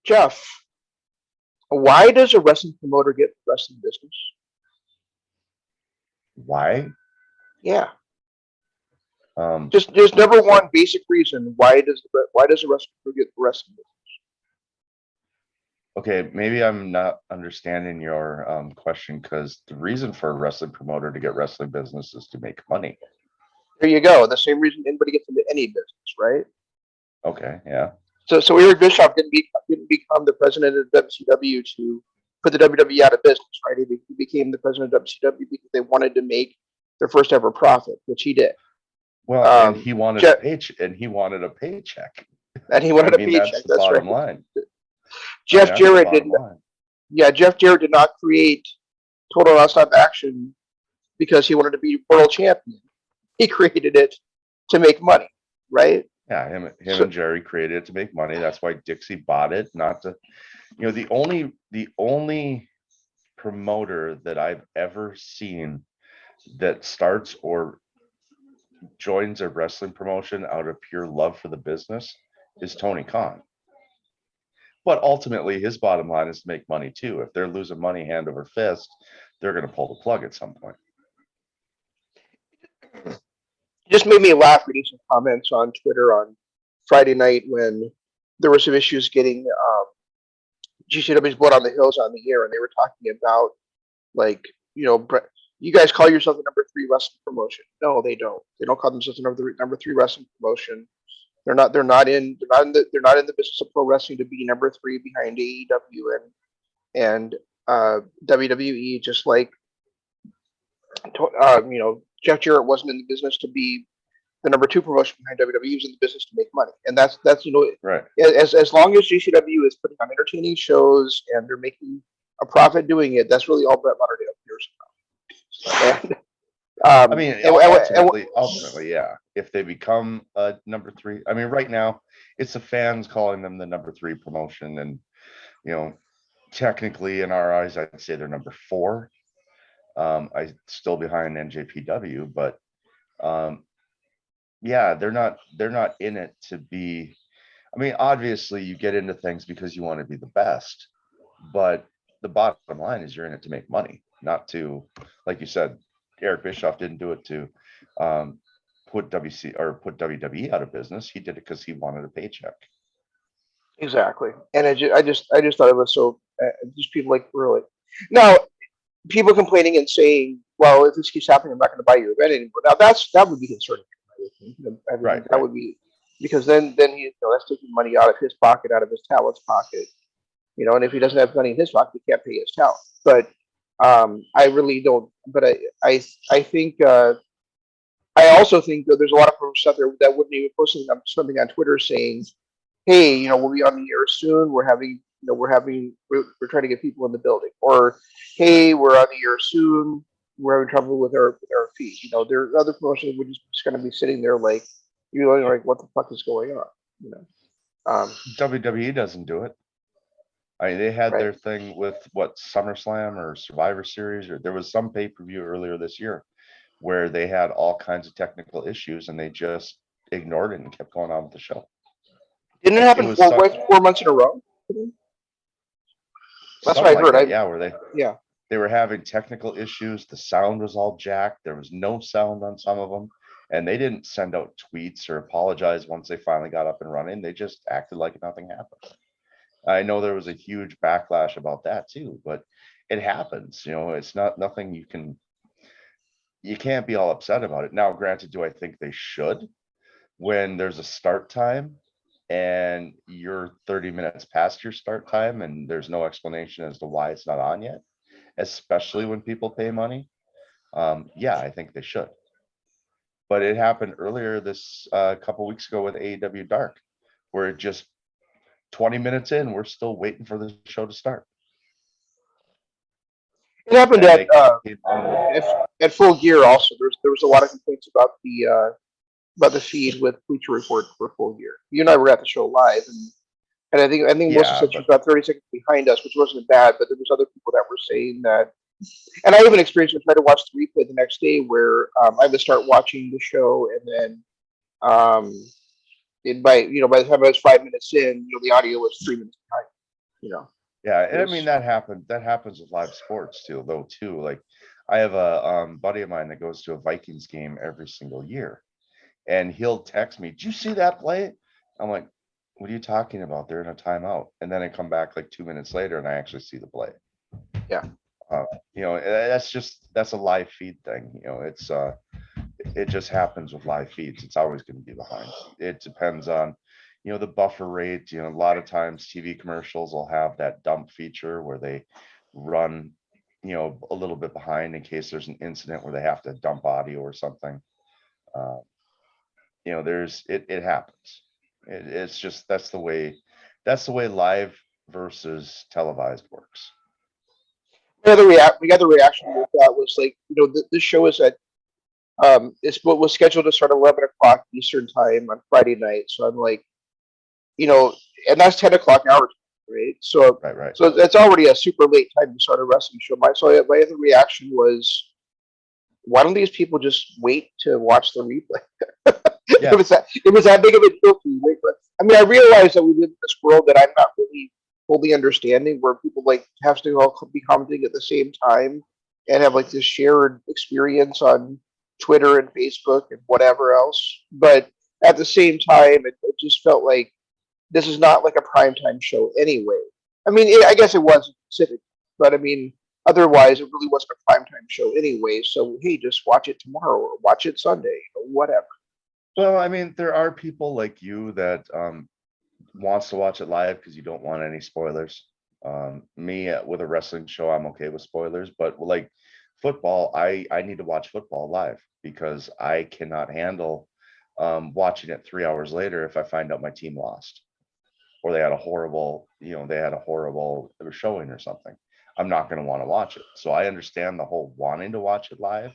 Jeff, why does a wrestling promoter get wrestling business? Why? Yeah, Um, just number so one basic reason why does a wrestling promoter get wrestling business? okay, maybe I'm not understanding your question because the reason for a wrestling promoter to get wrestling business is to make money. There you go. The same reason anybody gets into any business, right? Okay, yeah. So Eric Bischoff didn't become the president of WCW to put the WWE out of business, right? He became the president of WCW because they wanted to make their first ever profit, which he did. Well, and Um, he wanted a Jeff, paycheck. and he I wanted a mean, that's paycheck. the That's right. bottom line. I mean, Jeff that's the Jarrett did. bottom line. Yeah, Jeff Jarrett did not create Total Nonstop Action because he wanted to be world champion. He created it to make money, right? Yeah, him So and Jerry created it to make money. That's why Dixie bought it, not to, the only promoter that I've ever seen that starts or joins a wrestling promotion out of pure love for the business is Tony Khan. But ultimately, his bottom line is to make money too. If they're losing money hand over fist, they're going to pull the plug at some point. just made me laugh reading some comments on Twitter on Friday night when there were some issues getting GCW's Blood on the Hills on the air, and they were talking about like you guys call yourself the number three wrestling promotion. No, they don't. They don't call themselves the number three wrestling promotion. They're not in the business of pro wrestling to be number three behind AEW and WWE. Just like Jeff Jarrett wasn't in the business to be the number two promotion behind WWE. He was in the business to make money, and that's Right. as long as GCW is putting on entertaining shows and they're making a profit doing it, that's really all Brett Lauderdale cares about. And I mean, and ultimately, yeah. If they become a number three, I mean, right now it's the fans calling them the number three promotion, and you know, technically in our eyes, I'd say they're number four. I still behind NJPW, but um, yeah, they're not in it to be. I mean, obviously, you get into things because you want to be the best, but the bottom line is you're in it to make money, not to, like you said, Eric Bischoff didn't do it to um, put put WWE out of business. He did it because he wanted a paycheck. exactly. And I just thought it was so. Just people like really now people complaining and saying, "Well, if this keeps happening, I'm not going to buy your event anymore." Now that would be concerning. I Right, think that right. would be because then that's taking money out of his pocket, out of his talent's pocket. And if he doesn't have money in his pocket, he can't pay his talent. But I really don't. But I think I also think that there's a lot of folks out there that wouldn't even post something on Twitter saying, "Hey, we'll be on the air soon. We're trying to get people in the building," or "Hey, we're on the air soon. We're having trouble with our feed." There are other promotions we're just going to be sitting there like you're like, what the fuck is going on? You know, WWE doesn't do it. I mean, they had right? their thing with what, SummerSlam or Survivor Series, or there was some pay-per-view earlier this year where they had all kinds of technical issues and they just ignored it and kept going on with the show. Didn't it Like it happen was some, 4 months in a row? That's what something I like heard. that, yeah, where they Yeah. they were having technical issues. The sound was all jacked. There was no sound on some of them, and they didn't send out tweets or apologize once they finally got up and running. They just acted like nothing happened. I know there was a huge backlash about that too, but it happens. It's not nothing you can't be all upset about it. Now, granted, do I think they should? When there's a start time and you're 30 minutes past your start time and there's no explanation as to why it's not on yet, especially when people pay money. Yeah, I think they should. But it happened earlier this couple weeks ago with AEW Dark, where it just 20 minutes in, we're still waiting for the show to start. It happened And they came on with, at, at Full Gear also. There was a lot of complaints about the feed with Bleacher Report for Full Gear. You and I were at the show live, and I think Melissa yeah, said she but was about 30 seconds behind us, which wasn't bad. But there was other people that were saying that, and I even experienced it. I tried to watch the replay the next day, where I would start watching the show, and then um, by the time I was 5 minutes in, the audio was 3 minutes behind. you know. Yeah, and I Yes. mean that happens with live sports too. Like I have a buddy of mine that goes to a Vikings game every single year, and he'll text me, "Did you see that play?" I'm like, "What are you talking about? They're in a timeout." And then I come back like 2 minutes later and I actually see the play. Yeah. Uh, that's a live feed thing. It just happens with live feeds. It's always going to be behind. It depends on, the buffer rate. A lot of times TV commercials will have that dump feature where they run, a little bit behind in case there's an incident where they have to dump audio or something. Uh, it happens. It's just that's the way live versus televised works. The other reaction with that was like, this show is at it's what was scheduled to start at 11 o'clock Eastern time on Friday night. So I'm like, and that's 10 o'clock our time, right? So Right. so that's already a super late time to start a wrestling show. My other reaction was, why don't these people just wait to watch the replay? Yeah. It was that big of a deal for you. Wait, but I mean, I realize that we live in this world that I'm not really fully understanding, where people like have to all be commenting at the same time and have like this shared experience on Twitter and Facebook and whatever else. But at the same time, it just felt like this is not like a primetime show anyway. I mean, I guess it was Pacific, but I mean, otherwise, it really wasn't a primetime show anyway. So, hey, just watch it tomorrow or watch it Sunday or whatever. Well, I mean, there are people like you that wants to watch it live because you don't want any spoilers. Me with a wrestling show, I'm okay with spoilers, but like football, I need to watch football live because I cannot handle watching it 3 hours later if I find out my team lost or they had a horrible showing or something. I'm not going to want to watch it. So I understand the whole wanting to watch it live.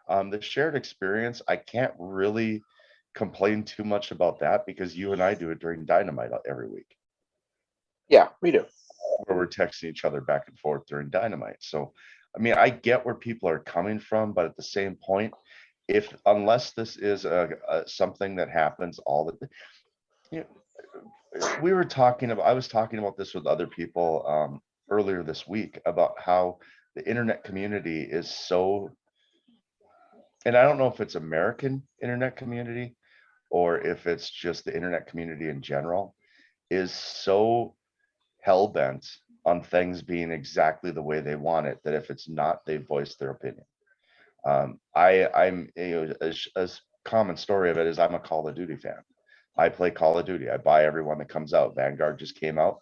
The shared experience, I can't really complain too much about that because you and I do it during Dynamite every week Yeah, we do. where we're texting each other back and forth during Dynamite. So, I mean, I get where people are coming from, but at the same point, if unless this is something that happens all the, you I was talking about this with other people earlier this week about how the internet community is so, and I don't know if it's American internet community or if it's just the internet community in general, is so hell bent on things being exactly the way they want it that if it's not, they voice their opinion. A common story of it is I'm a Call of Duty fan. I play Call of Duty. I buy every one that comes out. Vanguard just came out,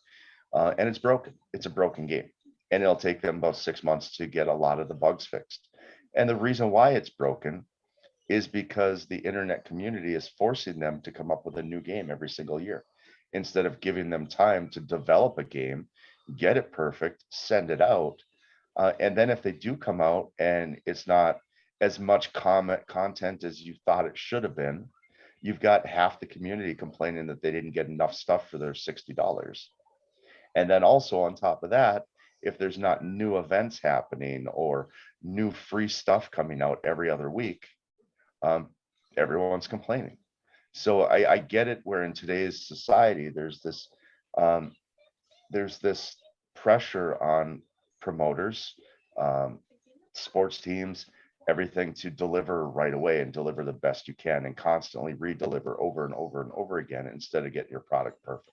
and it's broken. It's a broken game, and it'll take them about 6 months to get a lot of the bugs fixed. And the reason why it's broken is because the internet community is forcing them to come up with a new game every single year instead of giving them time to develop a game, get it perfect, send it out. And then if they do come out and it's not as much content as you thought it should have been, you've got half the community complaining that they didn't get enough stuff for their $60. And then also on top of that, if there's not new events happening or new free stuff coming out every other week, um, everyone's complaining. So I get it where in today's society um, there's this pressure on promoters, um, sports teams, everything to deliver right away and deliver the best you can and constantly re-deliver over and over and over again instead of getting your product perfect.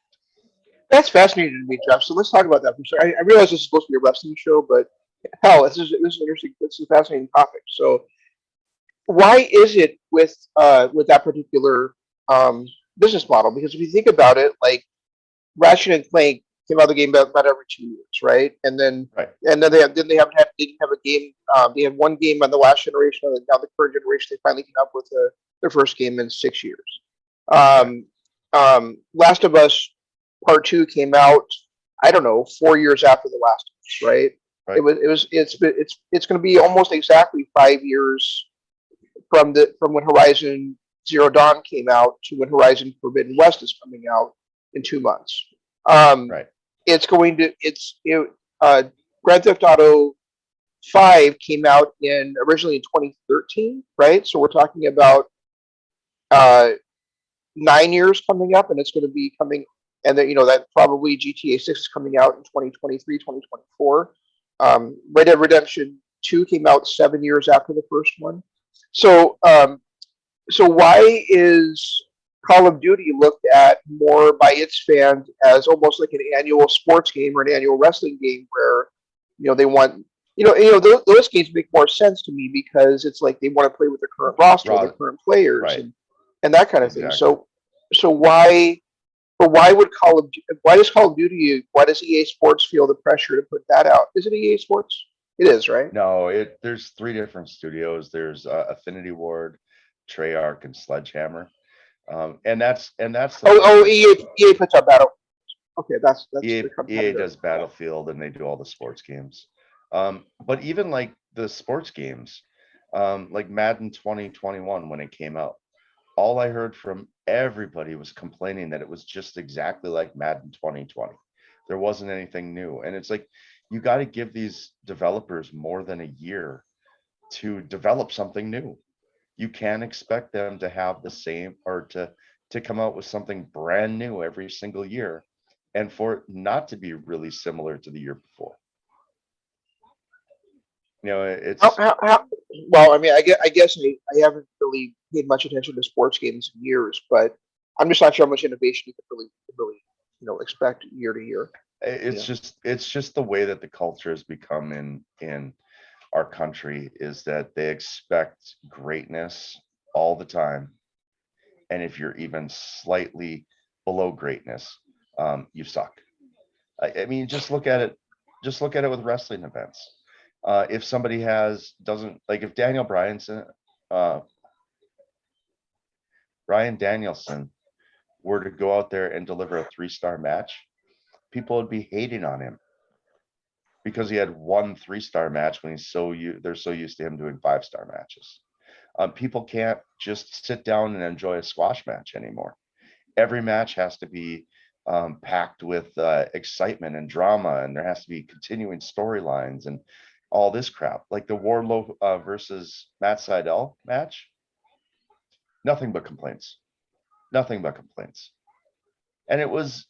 That's fascinating to me, Jeff. So let's talk about that for a second. I realize this is supposed to be a wrestling show, but hell, this is interesting. This is a fascinating topic. So why is it with that particular business model? Because if you think about it, like Ratchet and Clank came out of the game about every 2 years, right? And then Right. they didn't have a game. They had one game on the last generation, and now the current generation they finally came up with their first game in 6 years. Right. Last of Us Part Two came out, I don't know, 4 years after the Last of Us, right? Right. It's going to be almost exactly 5 years from when Horizon Zero Dawn came out to when Horizon Forbidden West is coming out in 2 months. Um, Right. it's going to it's it, Grand Theft Auto 5 came out originally in 2013, right? So we're talking about uh, 9 years coming up, and it's going to be coming. and that that probably GTA 6 is coming out in 2023, 2024. Red Dead Redemption 2 came out 7 years after the first one. So so why is Call of Duty looked at more by its fans as almost like an annual sports game or an annual wrestling game where they want those games make more sense to me because it's like they want to play with the current roster, the current players, Right. and that kind of thing. Exactly. So why? But why would why does Call of Duty, why does EA Sports feel the pressure to put that out? Is it EA Sports? It is, right? No, there's three different studios. There's Affinity Ward, Treyarch, and Sledgehammer. And that's the Oh, thing. EA puts out Battle. Okay, that's EA, the EA competitor. does Battlefield and they do all the sports games. But even like the sports games, like Madden 2021 when it came out, all I heard from everybody was complaining that it was just exactly like Madden 2020. There wasn't anything new. And it's like, you got to give these developers more than a year to develop something new. You can't expect them to have the same or to come out with something brand new every single year and for it not to be really similar to the year before. It's Well, I mean, I guess I haven't really paid much attention to sports games in years, but I'm just not sure how much innovation you could really expect year to year. it's Yeah. just the way that the culture has become in our country is that they expect greatness all the time. And if you're even slightly below greatness, you suck. I mean, just look at it with wrestling events. If somebody doesn't like, if uh, Bryan Danielson were to go out there and deliver a 3-star match, people would be hating on him because he had one 3-star match when they're so used to him doing 5-star matches. People can't just sit down and enjoy a squash match anymore. Every match has to be packed with excitement and drama, and there has to be continuing storylines and all this crap. Like the Wardlow versus Matt Sydal match, nothing but complaints, nothing but complaints. And it was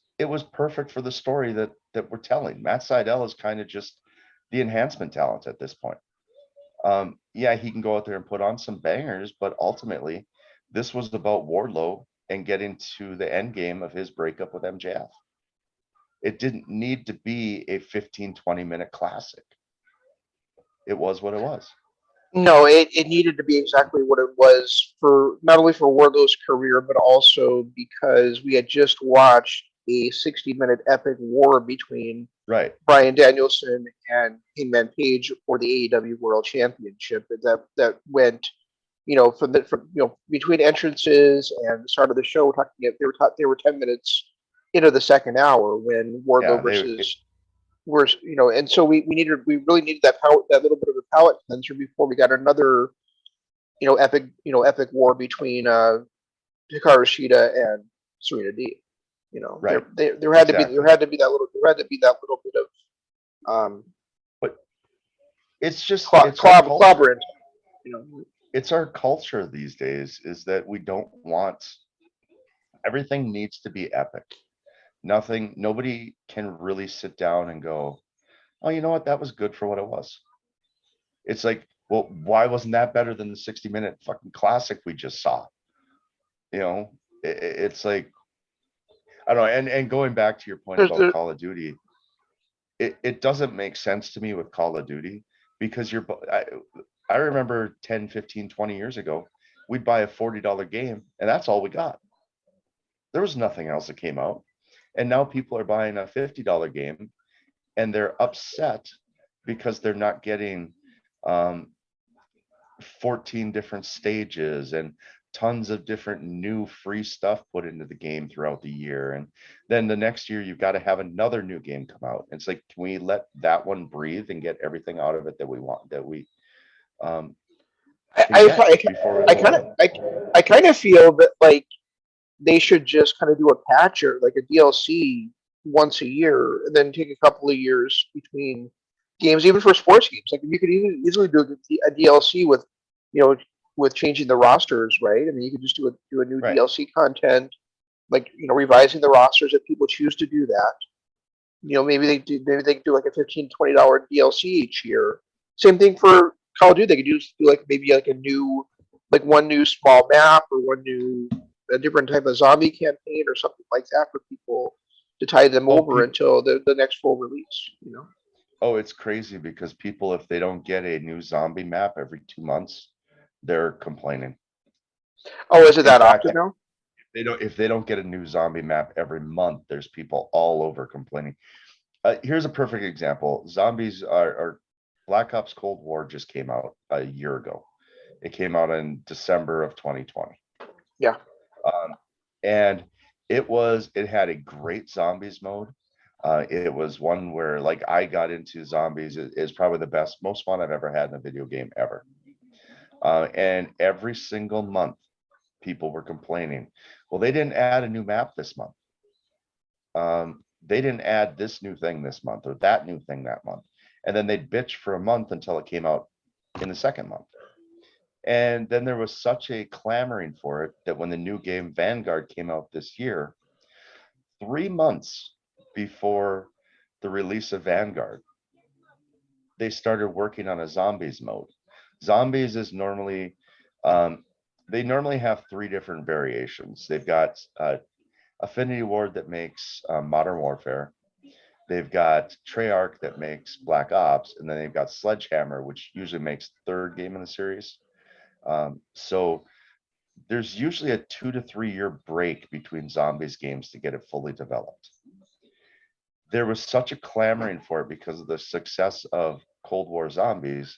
perfect for the story that we're telling. Matt Sydal is kind of just the enhancement talent at this point. Yeah, he can go out there and put on some bangers, but ultimately, this was about Wardlow and getting to the end game of his breakup with MJF. It didn't need to be a 15-20 minute classic. It was what it was. No, it needed to be exactly what it was for not only for Wardlow's career, but also because we had just watched a 60-minute epic war between Right. Bryan Danielson and Hangman Page for the AEW World Championship. That went, from between entrances and the start of the show, they were 10 minutes into the second hour when Yeah, Wardlow and so we really needed that little bit of a palate cleanser before we got another epic war between Hikaru Shida and Serena Deeb. right. There had to be Exactly. that little bit of But it's our culture. clobbering. It's our culture these days is that we don't want everything needs to be epic. Nobody can really sit down and go, oh, you know what? That was good for what it was. It's like, well, why wasn't that better than the 60-minute fucking classic we just saw? It's like, I don't know. And going back to your point There's, about there, Call of Duty, it doesn't make sense to me with Call of Duty because I remember 10, 15, 20 years ago, we'd buy a $40 game and that's all we got. There was nothing else that came out. And now people are buying a $50 game and they're upset because they're not getting 14 different stages and tons of different new free stuff put into the game throughout the year. And then the next year, you've got to have another new game come out. It's like, can we let that one breathe and get everything out of it that we want, that we can get before we move on? I kind of feel that like they should just kind of do a patch or like a DLC once a year, and then take a couple of years between games, even for sports games. Like you could easily do a DLC with, you know, with changing the rosters, right? I mean, you could just do a new Right. DLC content, like, revising the rosters if people choose to do that. Maybe they do like a $15-$20 DLC each year. Same thing for Call of Duty. They could do like maybe like a new, like one new small map or a different type of zombie campaign or something like that for people to tide them Oh, over until the next full release. oh, it's crazy because people, if they don't get a new zombie map every 2 months, they're complaining. Oh, is it In that fact, often now? if they don't get a new zombie map every month, there's people all over complaining. Here's a perfect example. Zombies are Black Ops Cold War just came out a year ago. It came out in December of 2020. Yeah. And it had a great zombies mode. It was one where like I got into zombies is probably the most fun I've ever had in a video game ever. And every single month people were complaining, well, they didn't add a new map this month. They didn't add this new thing this month or that new thing that month. And then they'd bitch for a month until it came out in the second month. And then there was such a clamoring for it that when the new game Vanguard came out this year, 3 months before the release of Vanguard, they started working on a zombies mode. Zombies is normally, they normally have three different variations. They've got Affinity Ward that makes Modern Warfare. They've got Treyarch that makes Black Ops, and then they've got Sledgehammer, which usually makes third game in the series. So there's usually a 2 to 3 year break between zombies games to get it fully developed. There was such a clamoring for it because of the success of Cold War Zombies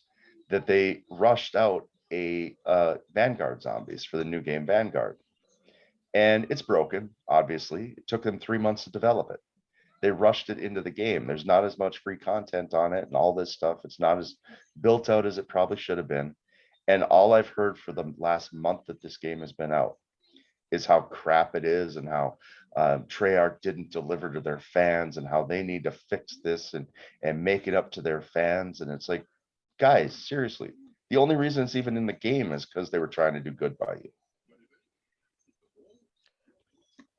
that they rushed out a Vanguard Zombies for the new game Vanguard. And it's broken, obviously. It took them 3 months to develop it. They rushed it into the game. There's not as much free content on it and all this stuff. It's not as built out as it probably should have been. And all I've heard for the last month that this game has been out is how crap it is and how Treyarch didn't deliver to their fans and how they need to fix this and make it up to their fans. And it's like, guys, seriously, the only reason it's even in the game is because they were trying to do good by you.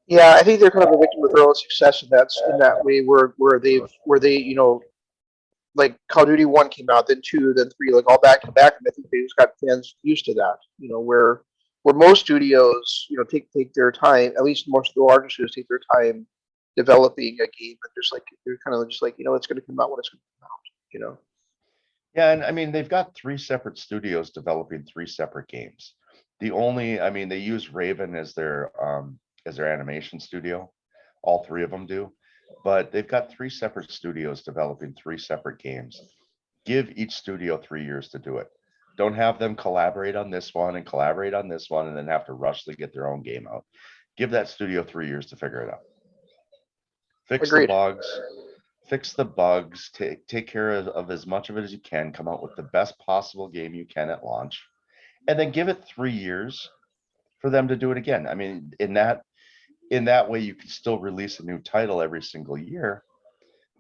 Yeah, I think they're kind of a victim of their own success in that way where they like Call of Duty 1 came out, then 2, then 3, like all back to back, and I think they just got fans used to that. Where most studios, take their time, at least most of the larger studios take their time developing a game, and just like they're kind of just like, it's going to come out when it's going to come out. Yeah, and I mean, they've got 3 separate studios developing 3 separate games. I mean, they use Raven as their animation studio. All 3 of them do, but they've got 3 separate studios developing 3 separate games. Give each studio 3 years to do it. Don't have them collaborate on this one and collaborate on this one and then have to rush to get their own game out. Give that studio 3 years to figure it out. Fix the Agreed. bugs, take care of as much of it as you can, come out with the best possible game you can at launch, and then give it 3 years for them to do it again. I mean, in that way, you can still release a new title every single year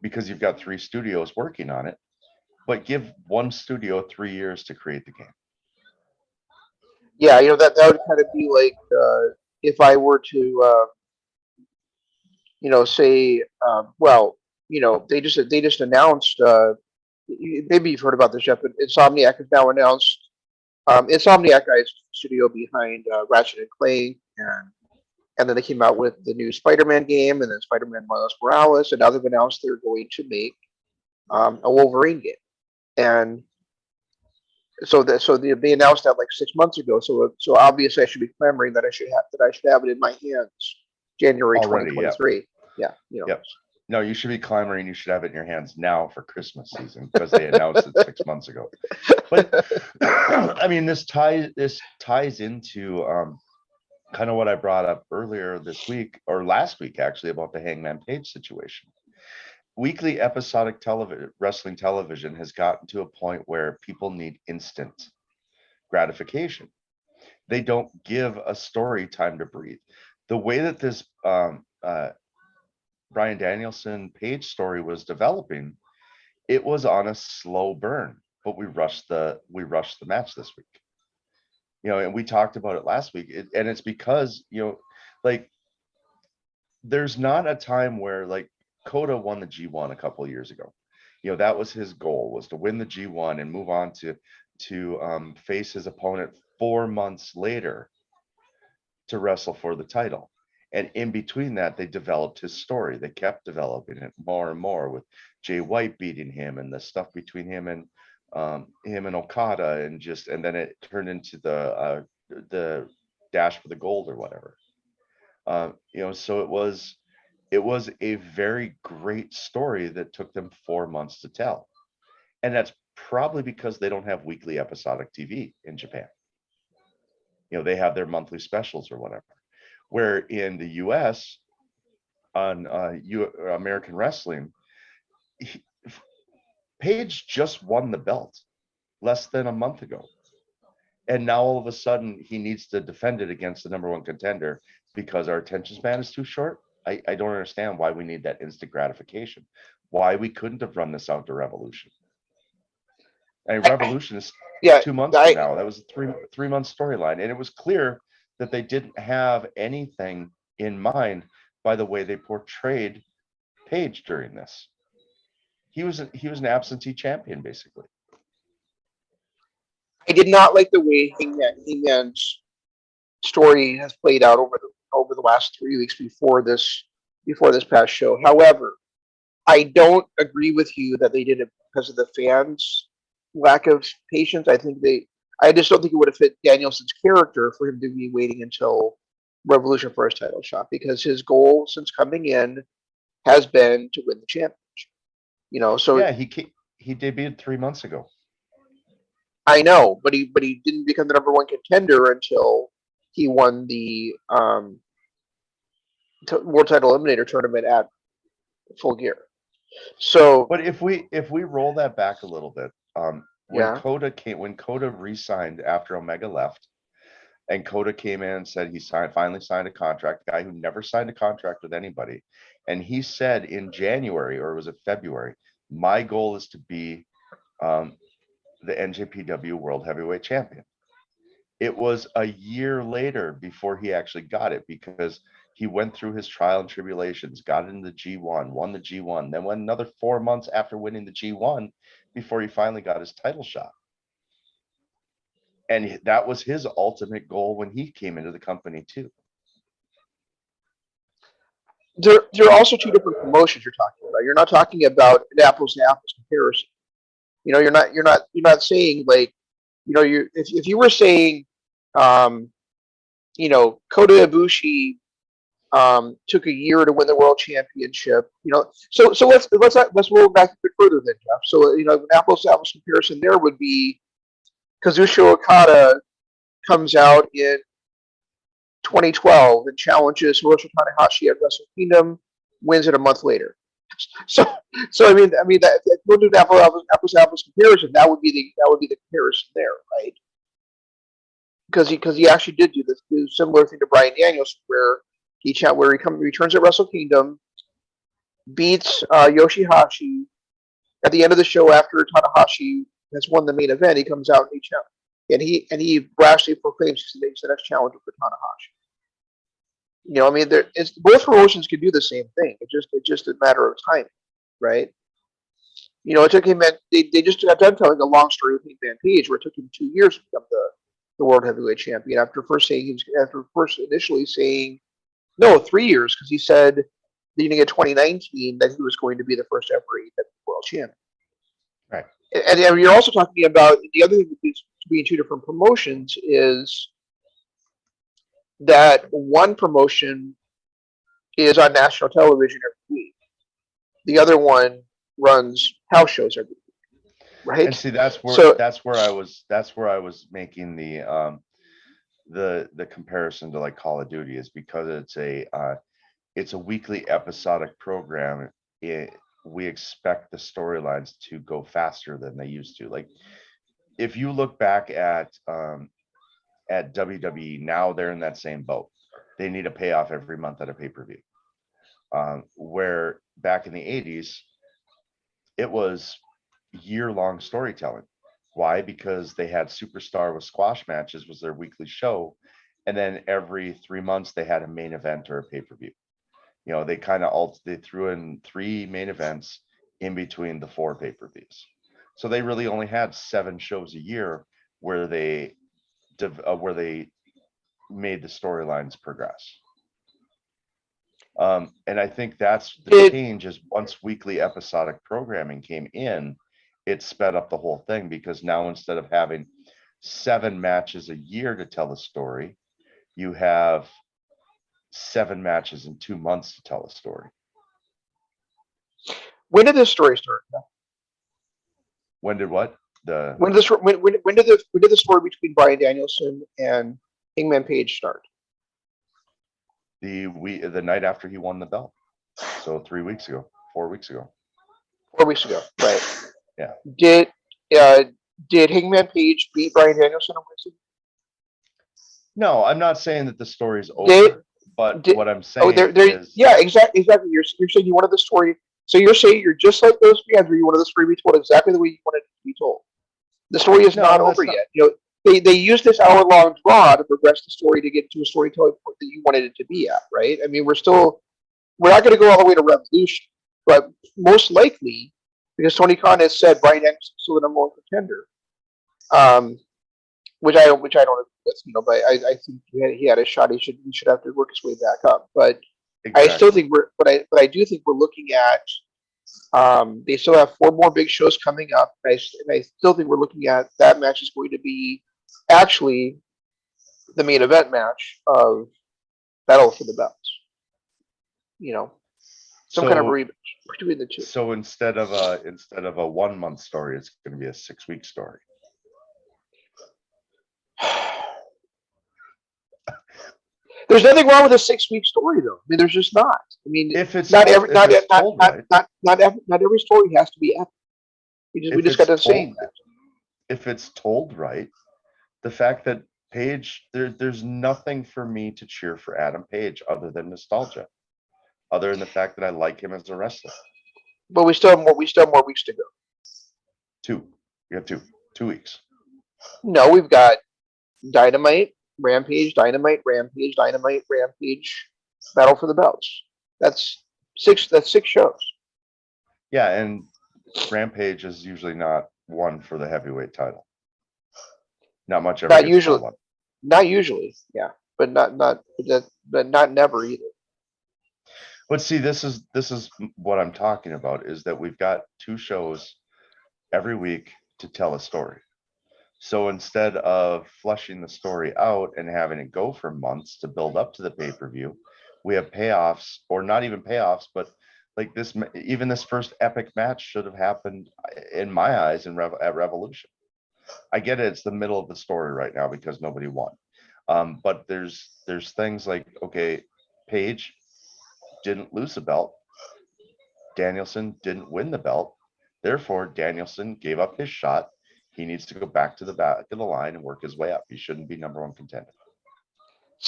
because you've got 3 studios working on it, but give one studio 3 years to create the game. Yeah, that would kind of be like if I were to say, well, they just announced. Maybe you've heard about this, Jeff, but Insomniac has now announced. Insomniac guys studio behind Ratchet and Clank, and then they came out with the new Spider-Man game, and then Spider-Man Miles Morales, and now they've announced they're going to make a Wolverine game, and they announced that like 6 months ago. So obviously I should be clamoring that I should have it in my hands January Already, yeah. 2023. Yeah, Yep. No, you should be clamoring. You should have it in your hands now for Christmas season because they announced it 6 months ago. But I mean, this ties into kind of what I brought up earlier this week or last week, actually, about the Hangman Page situation. Weekly episodic wrestling television has gotten to a point where people need instant gratification. They don't give a story time to breathe. The way that this Bryan Danielson Page story was developing, it was on a slow burn, but we rushed the match this week. And we talked about it last week, and it's because like there's not a time where like Coda won the G1 a couple of years ago. That was his goal, was to win the G1 and move on to face his opponent 4 months later to wrestle for the title. And in between that, they developed his story. They kept developing it more and more, with Jay White beating him and the stuff between him and Okada, and then it turned into the dash for the gold or whatever. So it was a very great story that took them 4 months to tell. And that's probably because they don't have weekly episodic TV in Japan. They have their monthly specials or whatever. Where in the US on American Wrestling, Page just won the belt less than a month ago. And now all of a sudden he needs to defend it against the number one contender because our attention span is too short. I don't understand why we need that instant gratification. Why we couldn't have run this out to Revolution. And Revolution is Yeah, 2 months from now. That was a three-month storyline. And it was clear that they didn't have anything in mind by the way they portrayed Page during this. He was an absentee champion, basically. I did not like the way Hangman's story has played out over the last 3 weeks before this past show. However, I don't agree with you that they did it because of the fans' lack of patience. I just don't think it would have fit Danielson's character for him to be waiting until Revolution for his title shot, because his goal since coming in has been to win the championship. So yeah, he debuted 3 months ago. I know, but he didn't become the number one contender until he won the World Title Eliminator tournament at Full Gear. So, but if we roll that back a little bit, when Coda re-signed after Omega left, and Coda came in and said he finally signed a contract, a guy who never signed a contract with anybody, and he said in January, or was it February, my goal is to be the NJPW World Heavyweight Champion. It was a year later before he actually got it, because he went through his trial and tribulations, got into the G1, won the G1, then went another 4 months after winning the G1 before he finally got his title shot. And that was his ultimate goal when he came into the company too. there are also two different promotions you're talking about. You're not talking about an apples to apples comparison. You're not saying like, if you were saying, Kota Ibushi took a year to win the world championship. So let's roll back a bit further then, Jeff. So an apples to apples comparison there would be Kazuchika Okada comes out in 2012 and challenges Hiroshi Tanahashi at Wrestle Kingdom, wins it a month later. So I mean that if we'll do an apples to apples comparison, that would be the comparison there, right? Because he actually did do similar thing to Bryan Danielson, where he returns at Wrestle Kingdom, beats Yoshihashi. At the end of the show, after Tanahashi has won the main event, he comes out and he brashly proclaims he's the next challenger for Tanahashi. Both promotions can do the same thing. It's just a matter of timing, right? It took him. They just got done telling a long story with Hangman Page, where it took him 2 years to become the world heavyweight champion. After first initially saying no, 3 years, because he said at the beginning of 2019 that he was going to be the first ever AEW world champion. Right. And you're also talking about the other thing between two different promotions is that one promotion is on national television every week. The other one runs house shows every week, right? And see, that's where I was making the comparison to like Call of Duty, is because it's a weekly episodic program. We expect the storylines to go faster than they used to. Like, if you look back at WWE, now they're in that same boat. They need a payoff every month at a pay-per-view. Where back in the 80s, it was year-long storytelling. Why? Because they had Superstar with squash matches was their weekly show, and then every 3 months they had a main event or a pay-per-view. You know, they they threw in 3 main events in between the 4 pay-per-views. So they really only had 7 shows a year where they made the storylines progress. And I think that's the change is once weekly episodic programming came in, it sped up the whole thing, because now instead of having 7 matches a year to tell a story, you have 7 matches in 2 months to tell a story. When did this story start? When did what? When did the story between Bryan Danielson and Hangman Page start? The night after he won the belt. So 3 weeks ago, 4 weeks ago. 4 weeks ago, right? Yeah. Did Hangman Page beat Bryan Danielson on Wednesday? No, I'm not saying that the story's over, but what I'm saying is, yeah, exactly. You're saying you wanted the story. So you're saying you're just like those fans, where you wanted the story to be told exactly the way you wanted it to be told. The story is not over yet. You know, they use this hour-long draw to progress the story to get to a storytelling point that you wanted it to be at, right? I mean, we're not going to go all the way to Revolution, but most likely, because Tony Khan has said Bryan Danielson is still the number 1 contender, which I don't agree with, you know, but I think he had a shot. He should have to work his way back up. But exactly. I still think I do think we're looking at. They still have 4 more big shows coming up. And I still think we're looking at that match is going to be actually the main event match of Battle for the Belts. You know, some kind of rematch between the two. So instead of a 1 month story, it's going to be a 6 week story. There's nothing wrong with a 6 week story, though. I mean, there's just not. I mean, if it's not told, not every story has to be epic. We just got to say that. If it's told right, the fact that Page, there's nothing for me to cheer for Adam Page other than nostalgia, other than the fact that I like him as a wrestler. But we still have more weeks to go. 2. We have 2 weeks. No, we've got Dynamite, Rampage, Dynamite, Rampage, Dynamite, Rampage, Battle for the Belts. That's 6 shows. Yeah, and Rampage is usually not one for the heavyweight title. Not much ever. Not usually, yeah, but not never either. But see, this is what I'm talking about, is that we've got 2 shows every week to tell a story. So instead of flushing the story out and having it go for months to build up to the pay-per-view, we have payoffs, or not even payoffs, but like this, even this first epic match should have happened, in my eyes, at Revolution. I get it, it's the middle of the story right now because nobody won. But there's things like, okay, Page didn't lose the belt. Danielson didn't win the belt. Therefore, Danielson gave up his shot. He needs to go back to the back of the line and work his way up. He shouldn't be number 1 contender.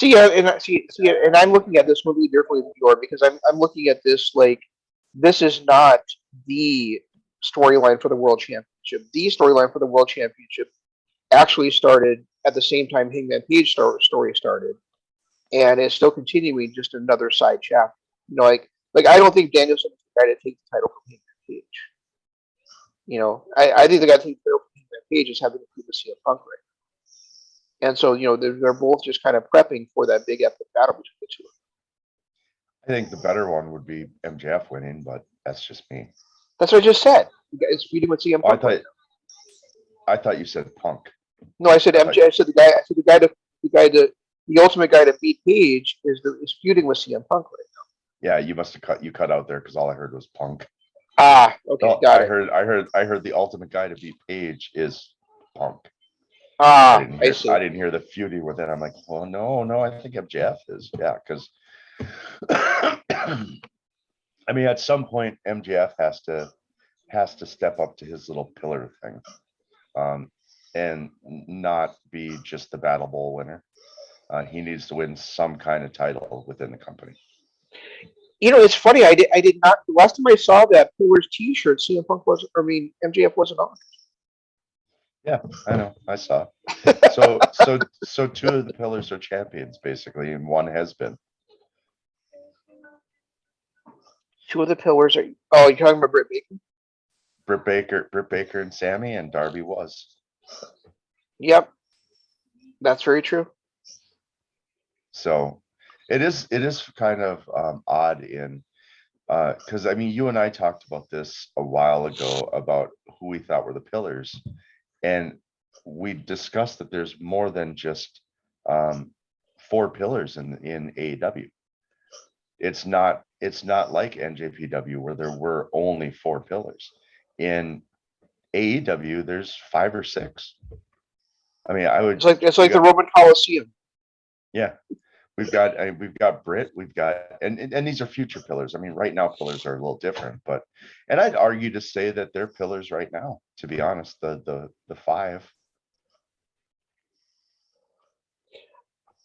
And I'm looking at this movie differently than you are, because I'm looking at this like this is not the storyline for the World Championship. The storyline for the World Championship actually started at the same time Hangman Page story started, and it's still continuing, just another side chapter. You know, like I don't think Danielson is the guy to take the title from Hangman Page. You know, I think the guy to take the title from Hangman Page is having to prove to CM Punk right now. And so, you know, they're both just kind of prepping for that big epic battle between the two. I think the better one would be MJF winning, but that's just me. That's what I just said. It's feuding with CM Punk. I thought you said Punk. No, I said MJ. I said the ultimate guy to beat Page is feuding with CM Punk right now. Yeah, you must have cut out there, because all I heard was Punk. Ah, okay, no, got I it. I heard the ultimate guy to beat Page is Punk. I see. I didn't hear the feuding with it. I'm like, well, no, I think MJF is, yeah, because I mean, at some point MJF has to step up to his little pillar thing, and not be just the Battle Bowl winner. He needs to win some kind of title within the company. You know, it's funny. I did not. The last time I saw that Pillar's T-shirt, CM Punk MJF wasn't on. Yeah, I know. I saw. So 2 of the Pillars are champions basically, and 1 has been. Two of the pillars are. Oh, you're talking about Britt Baker? Britt Baker and Sammy, and Darby was. Yep, that's very true. So it is kind of odd in because I mean you and I talked about this a while ago about who we thought were the pillars, and we discussed that there's more than just um, four pillars in AEW. It's not like NJPW where there were only four pillars. In AEW, there's five or six. I mean, It's you like the got, Roman Colosseum. yeah, we've got Brit, we've got, and these are future pillars. I mean, right now pillars are a little different, but, and I'd argue to say that they're pillars right now, to be honest, the five.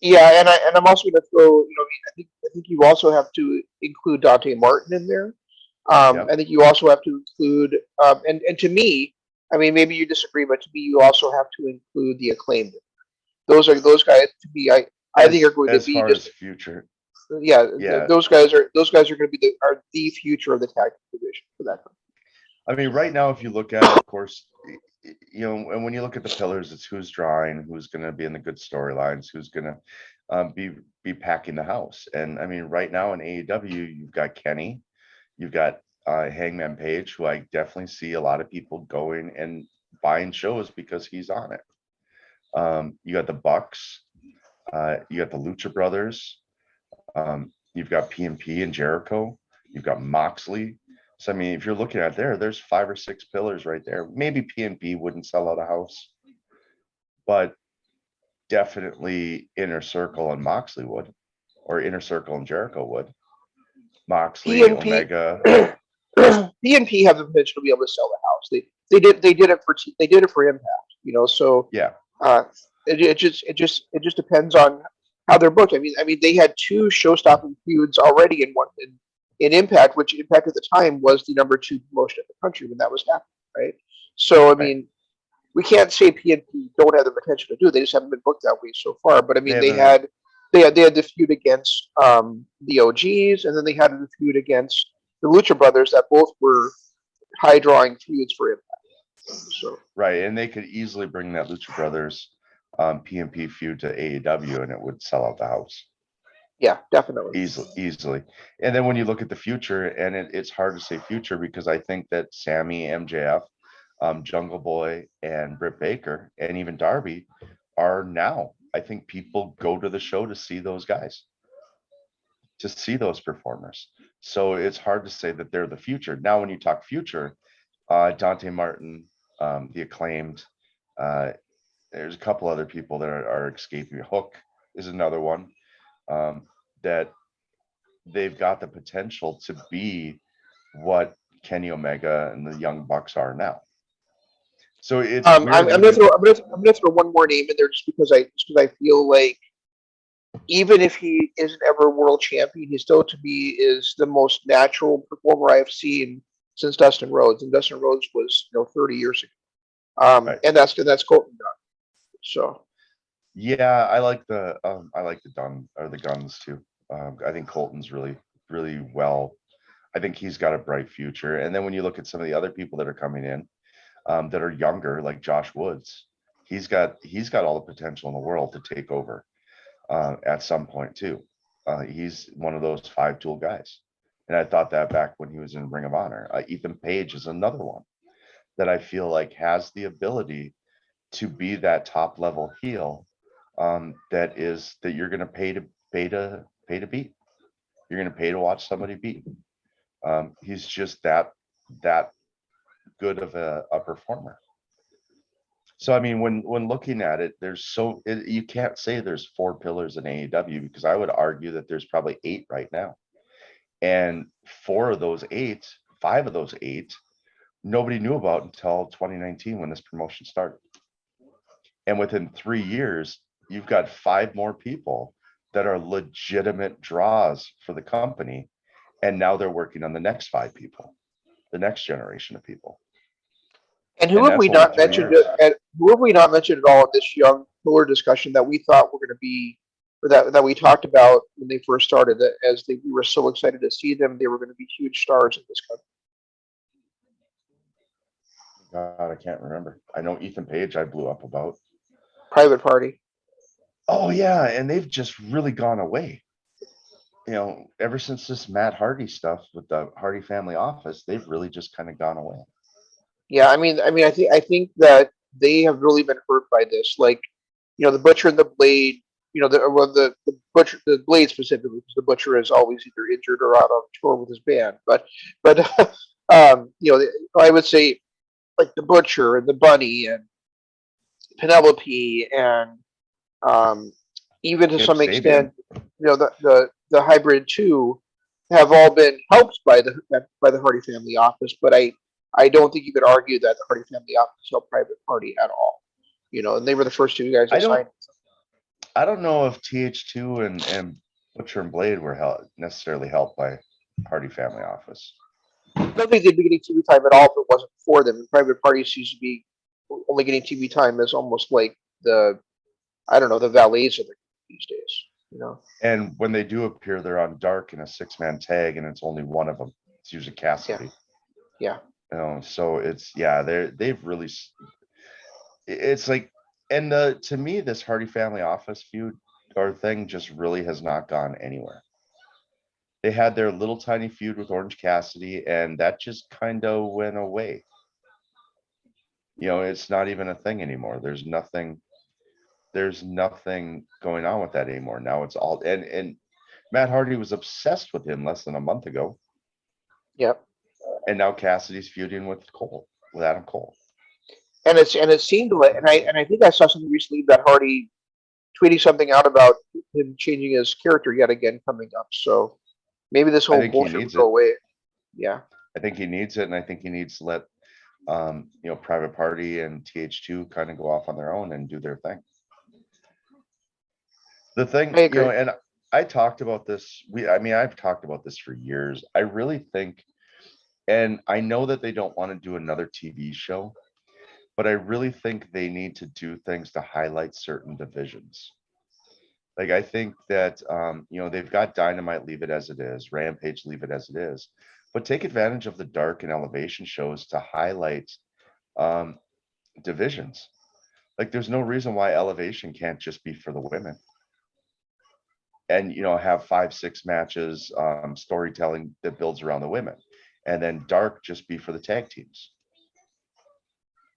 Yeah, and I'm also going to throw. I think you also have to include Dante Martin in there. Yep. I think you also have to include, and to me, I mean, maybe you disagree, but to me, you also have to include the acclaimed. Those guys to me, I think are going to As be far as just future, yeah. yeah. Those guys are going to be the future of the tag division for that. I mean, right now, if you look at it, of course, and when you look at the pillars, it's who's drawing, who's going to be in the good storylines, who's going to be packing the house. And I mean, right now in AEW, you've got Kenny, you've got Hangman Page, who I definitely see a lot of people going and buying shows because he's on it. You got the Bucks, you got the Lucha Brothers, you've got PMP and Jericho, you've got Moxley. So I mean, if you're looking at there's five or six pillars right there. Maybe PMP wouldn't sell out a house, but definitely Inner Circle and Moxley would, or Inner Circle and Jericho would. Moxley, PNP Omega. PNP have the potential to be able to sell the house. They did it for Impact. So Yeah, uh, it just depends on how they're booked. I mean, they had two show-stopping feuds already in Impact, which Impact at the time was the number two promotion in the country when that was happening, right? So I right. mean, we can't say PNP don't have the potential to do it. They just haven't been booked that way so far. But I They mean, they haven't been. had they had the feud against the OGs, and then they had the feud against the Lucha Brothers that both were high drawing feuds for Impact. So Right, and they could easily bring that Lucha Brothers PMP feud to AEW and it would sell out the house. yeah, definitely. Easily. And then when you look at the future, and it's hard to say future because I think that Sammy, MJF, Jungle Boy, and Britt Baker, and even Darby are now. I think people go to the show to see those guys, to see those performers. So it's hard to say that they're the future. Now, when you talk future, Dante Martin, the acclaimed, uh, there's a couple other people that are escaping. Hook is another one that they've got the potential to be what Kenny Omega and the Young Bucks are now. So it's weird I'm when gonna you. throw one more name in there just because I feel like even if he isn't ever world champion, he still to me is the most natural performer I've seen since Dustin Rhodes, and Dustin Rhodes was 30 years ago. Right. And that's Colton Gunn. So Yeah, I like the Dunn or the Guns too. I think Colton's really well. I think he's got a bright future. And then when you look at some of the other people that are coming in, that are younger, like Josh Woods, he's got all the potential in the world to take over at some point too. He's one of those five-tool guys, and I thought that back when he was in Ring of Honor. Ethan Page is another one that I feel like has the ability to be that top level heel that you're going to pay to beat. You're going to pay to watch somebody beat. He's just that good of a performer. So I mean, when looking at it, you can't say there's four pillars in AEW because I would argue that there's probably eight right now, and five of those eight, nobody knew about until 2019 when this promotion started. And within 3 years, you've got five more people that are legitimate draws for the company. And now they're working on the next five people, the next generation of people. and And that's only 3 years. who have we not mentioned at all in this young pillar discussion that we thought were going to be or that we talked about when they first started. That we were so excited to see them, they were going to be huge stars in this country. God, I can't remember. I know Ethan Page I blew up about. Private Party. Oh yeah, and they've just really gone away. Ever since this Matt Hardy stuff with the Hardy family office, they've really just kind of gone away. Yeah, I think that they have really been hurt by this. Like, the Butcher and the Blade. The Butcher, the Blade specifically, because the Butcher is always either injured or out on tour with his band. But I would say like the Butcher and the Bunny and Penelope and um, even to Kip some Sabian. extent, the Hybrid two have all been helped by the Hardy family office. But I don't think you could argue that the Hardy family office helped Private Party at all. And they were the first two guys I that don't signed. I don't know if TH2 and Butcher and Blade were necessarily helped by Hardy family office. I don't think they'd be getting TV time at all if it wasn't for them. And Private Party seems to be only getting TV time as almost like I don't know, the valets of these days. And when they do appear, they're on Dark in a 6-man tag, and it's only one of them. It's usually Cassidy. Yeah. So they've really. It's like, and to me, this Hardy family office feud or thing just really has not gone anywhere. They had their little tiny feud with Orange Cassidy, and that just kind of went away. It's not even a thing anymore. There's nothing going on with that anymore. Now it's all and Matt Hardy was obsessed with him less than a month ago. Yep. And now Cassidy's feuding with Adam Cole. And it seemed like, and I think I saw something recently that Hardy tweeting something out about him changing his character yet again coming up. So maybe this whole bullshit will go away. Yeah. I think he needs it, and I think he needs to let Private Party and TH2 kind of go off on their own and do their thing. The thing, and I talked about this. I've talked about this for years. I really think, and I know that they don't want to do another TV show, but I really think they need to do things to highlight certain divisions. Like, I think that, they've got Dynamite, leave it as it is, Rampage, leave it as it is, but take advantage of the Dark and Elevation shows to highlight divisions. Like, there's no reason why Elevation can't just be for the women. And, have 5-6 matches, storytelling that builds around the women. And then Dark just be for the tag teams.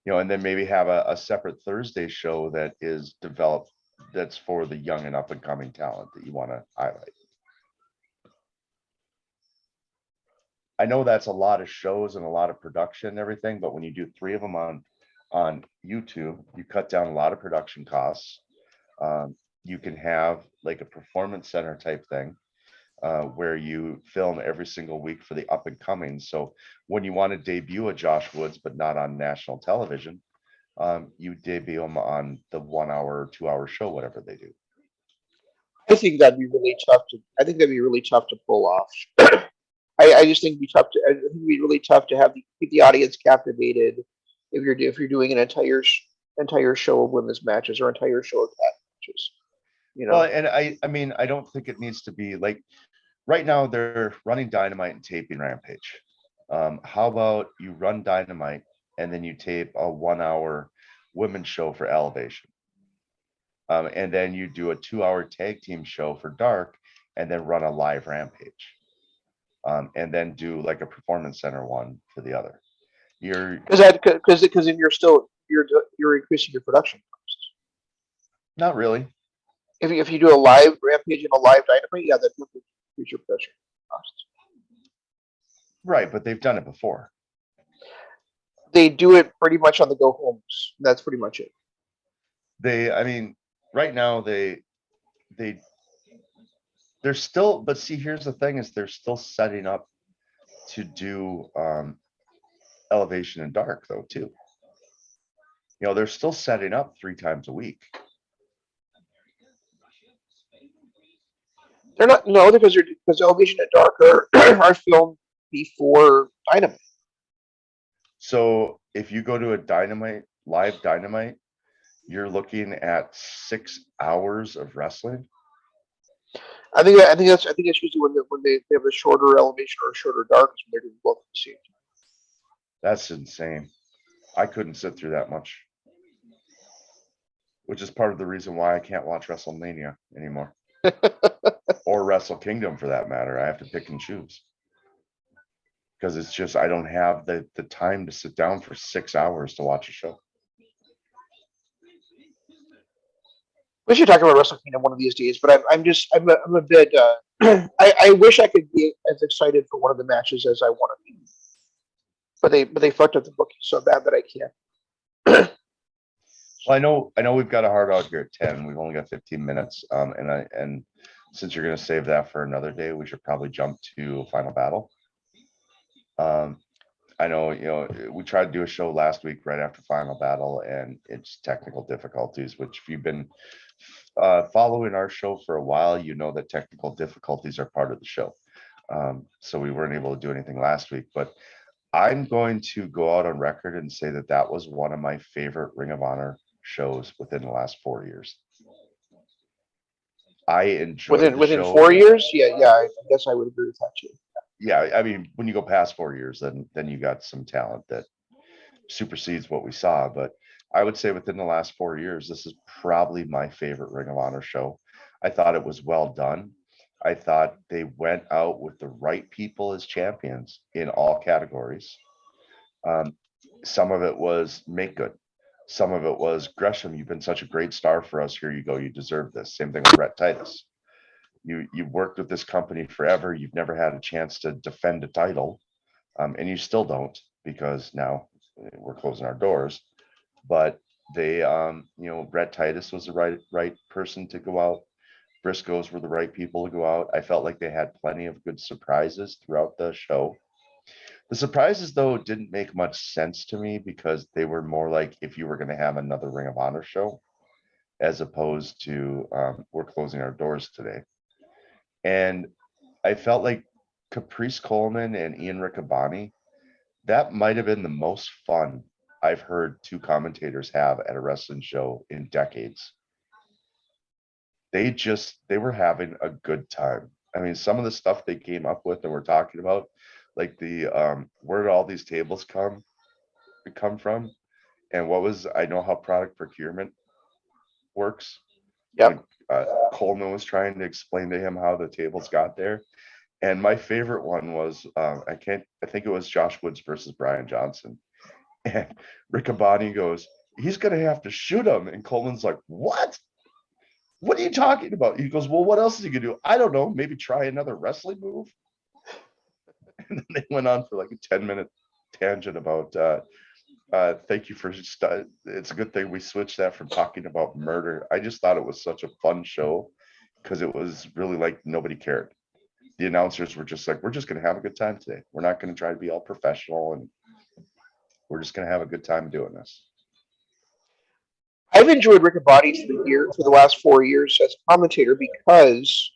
And then maybe have a separate Thursday show that is developed that's for the young and up and coming talent that you want to highlight. I know that's a lot of shows and a lot of production and everything, but when you do 3 of them on YouTube, you cut down a lot of production costs. You can have like a performance center type thing where you film every single week for the up and coming. So when you want to debut a Josh Woods, but not on national television, you debut them on the 1 hour, 2 hour show, whatever they do. I think that'd be really tough to pull off. I just think it'd be tough to. I think it'd be really tough to keep the audience captivated if you're doing an entire show of women's matches or entire show of tag matches. Well, and I don't think it needs to be like right now they're running Dynamite and taping Rampage. How about you run Dynamite and then you tape a 1 hour women's show for Elevation? And then you do a 2 hour tag team show for Dark and then run a live Rampage. And then do like a performance center one for the other. Because then you're increasing your production costs. Not really. If you do a live Rampage and a live Dynamite, yeah, that will increase your production costs. Right, but they've done it before. They do it pretty much on the go homes. That's pretty much it. Right now they're still, but see, here's the thing is they're still setting up to do Elevation and Dark though too. They're still setting up 3 times a week. They're not because Elevation and Dark are filmed before Dynamite. So if you go to a live Dynamite, you're looking at 6 hours of wrestling. I think that's usually when they have a shorter elevation or a shorter darkness when they're doing both at the same That's insane. I couldn't sit through that much, which is part of the reason why I can't watch WrestleMania anymore, time. or Wrestle Kingdom for that matter. I have to pick and choose because it's just I don't have the time to sit down for 6 hours to watch a show. We should talk about Wrestle Kingdom one of these days, but I'm a bit. I wish I could be as excited for one of the matches as I want to be, but they fucked up the booking so bad that I can't. Well, I know we've got a hard out here at 10. We've only got 15 minutes. And since you're gonna save that for another day, we should probably jump to Final Battle. I know, we tried to do a show last week right after Final Battle, and it's technical difficulties, which if you've been following our show for a while, you know that technical difficulties are part of the show. So we weren't able to do anything last week, but I'm going to go out on record and say that that was one of my favorite Ring of Honor shows within the last 4 years. I enjoyed Within show. 4 years, yeah, I guess I would agree with that too. Yeah, I mean, when you go past 4 years, then you got some talent that supersedes what we saw. But I would say within the last 4 years, this is probably my favorite Ring of Honor show. I thought it was well done. I thought they went out with the right people as champions in all categories. Some of it was make good. Some of it was Gresham, you've been such a great star for us. Here you go. You deserve this. Same thing with Brett Titus. You've worked with this company forever. You've never had a chance to defend a title, and you still don't because now we're closing our doors. But they, Brett Titus was the right person to go out. Briscoes were the right people to go out. I felt like they had plenty of good surprises throughout the show. The surprises, though, didn't make much sense to me because they were more like if you were going to have another Ring of Honor show, as opposed to we're closing our doors today. And I felt like Caprice Coleman and Ian Riccaboni, that might have been the most fun I've heard two commentators have at a wrestling show in decades. They were having a good time. I mean, some of the stuff they came up with and we're talking about, like the where did all these tables come from? And what was I know how product procurement works. When Yep. Coleman was trying to explain to him how the tables got there. And my favorite one was I think it was Josh Woods versus Bryan Johnson. And Riccaboni goes, he's gonna have to shoot him. And Coleman's like, what? What are you talking about? He goes, well, what else is he gonna do? I don't know, maybe try another wrestling move. And then they went on for like a 10-minute tangent about thank you for it's a good thing we switched that from talking about murder. I just thought it was such a fun show because it was really like nobody cared. The announcers were just like, we're just going to have a good time today. We're not going to try to be all professional and we're just going to have a good time doing this. I've enjoyed Riccaboni for the last 4 years as a commentator because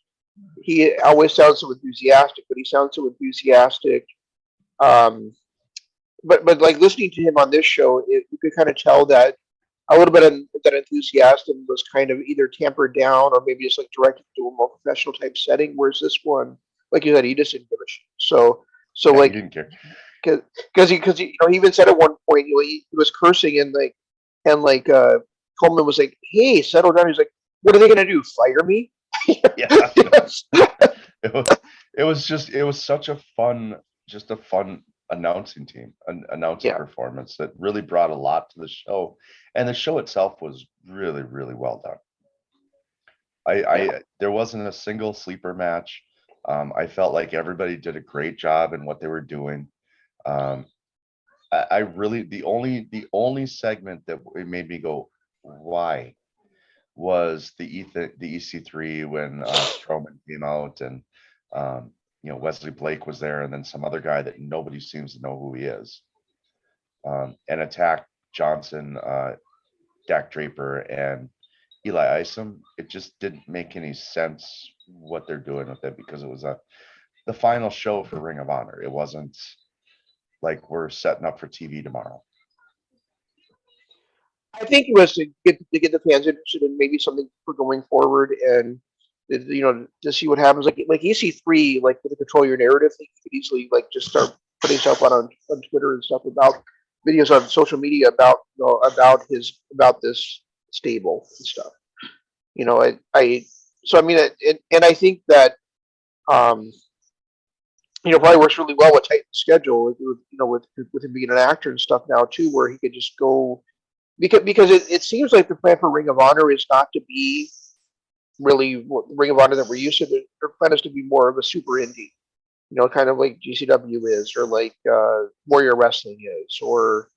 he always sounds so enthusiastic, but he sounds so enthusiastic. But like listening to him on this show, you could kind of tell that a little bit of that enthusiasm was kind of either tampered down or maybe just like directed to a more professional type setting. Whereas this one, like you said, he just didn't give a shit. So Yeah, like he didn't care. because he even said at one point, he was cursing and Coleman was like, "Hey, settle down." He's like, "What are they gonna do? Fire me?" Yeah. Yes. It was such a fun announcing team, an announcing Yeah. performance that really brought a lot to the show. And the show itself was really, really well done. There wasn't a single sleeper match. I felt like everybody did a great job in what they were doing. I really the only segment that it made me go, why, was the EC3 when Strowman came out and Wesley Blake was there and then some other guy that nobody seems to know who he is, and attacked Johnson, Dak Draper, and Eli Isom. It just didn't make any sense what they're doing with it because it was the final show for Ring of Honor. It wasn't like we're setting up for TV tomorrow. I think it was to get the fans interested in maybe something for going forward, and to see what happens. Like EC3, like with the control your narrative thing, you could easily like just start putting stuff on Twitter and stuff about videos on social media about about this stable and stuff. I so I mean, and I think that um, probably works really well with tight schedule with him being an actor and stuff now too, where he could just go because it seems like the plan for Ring of Honor is not to be really Ring of Honor that we're used to. Their plan is to be more of a super indie, kind of like GCW is, or like Warrior Wrestling is, or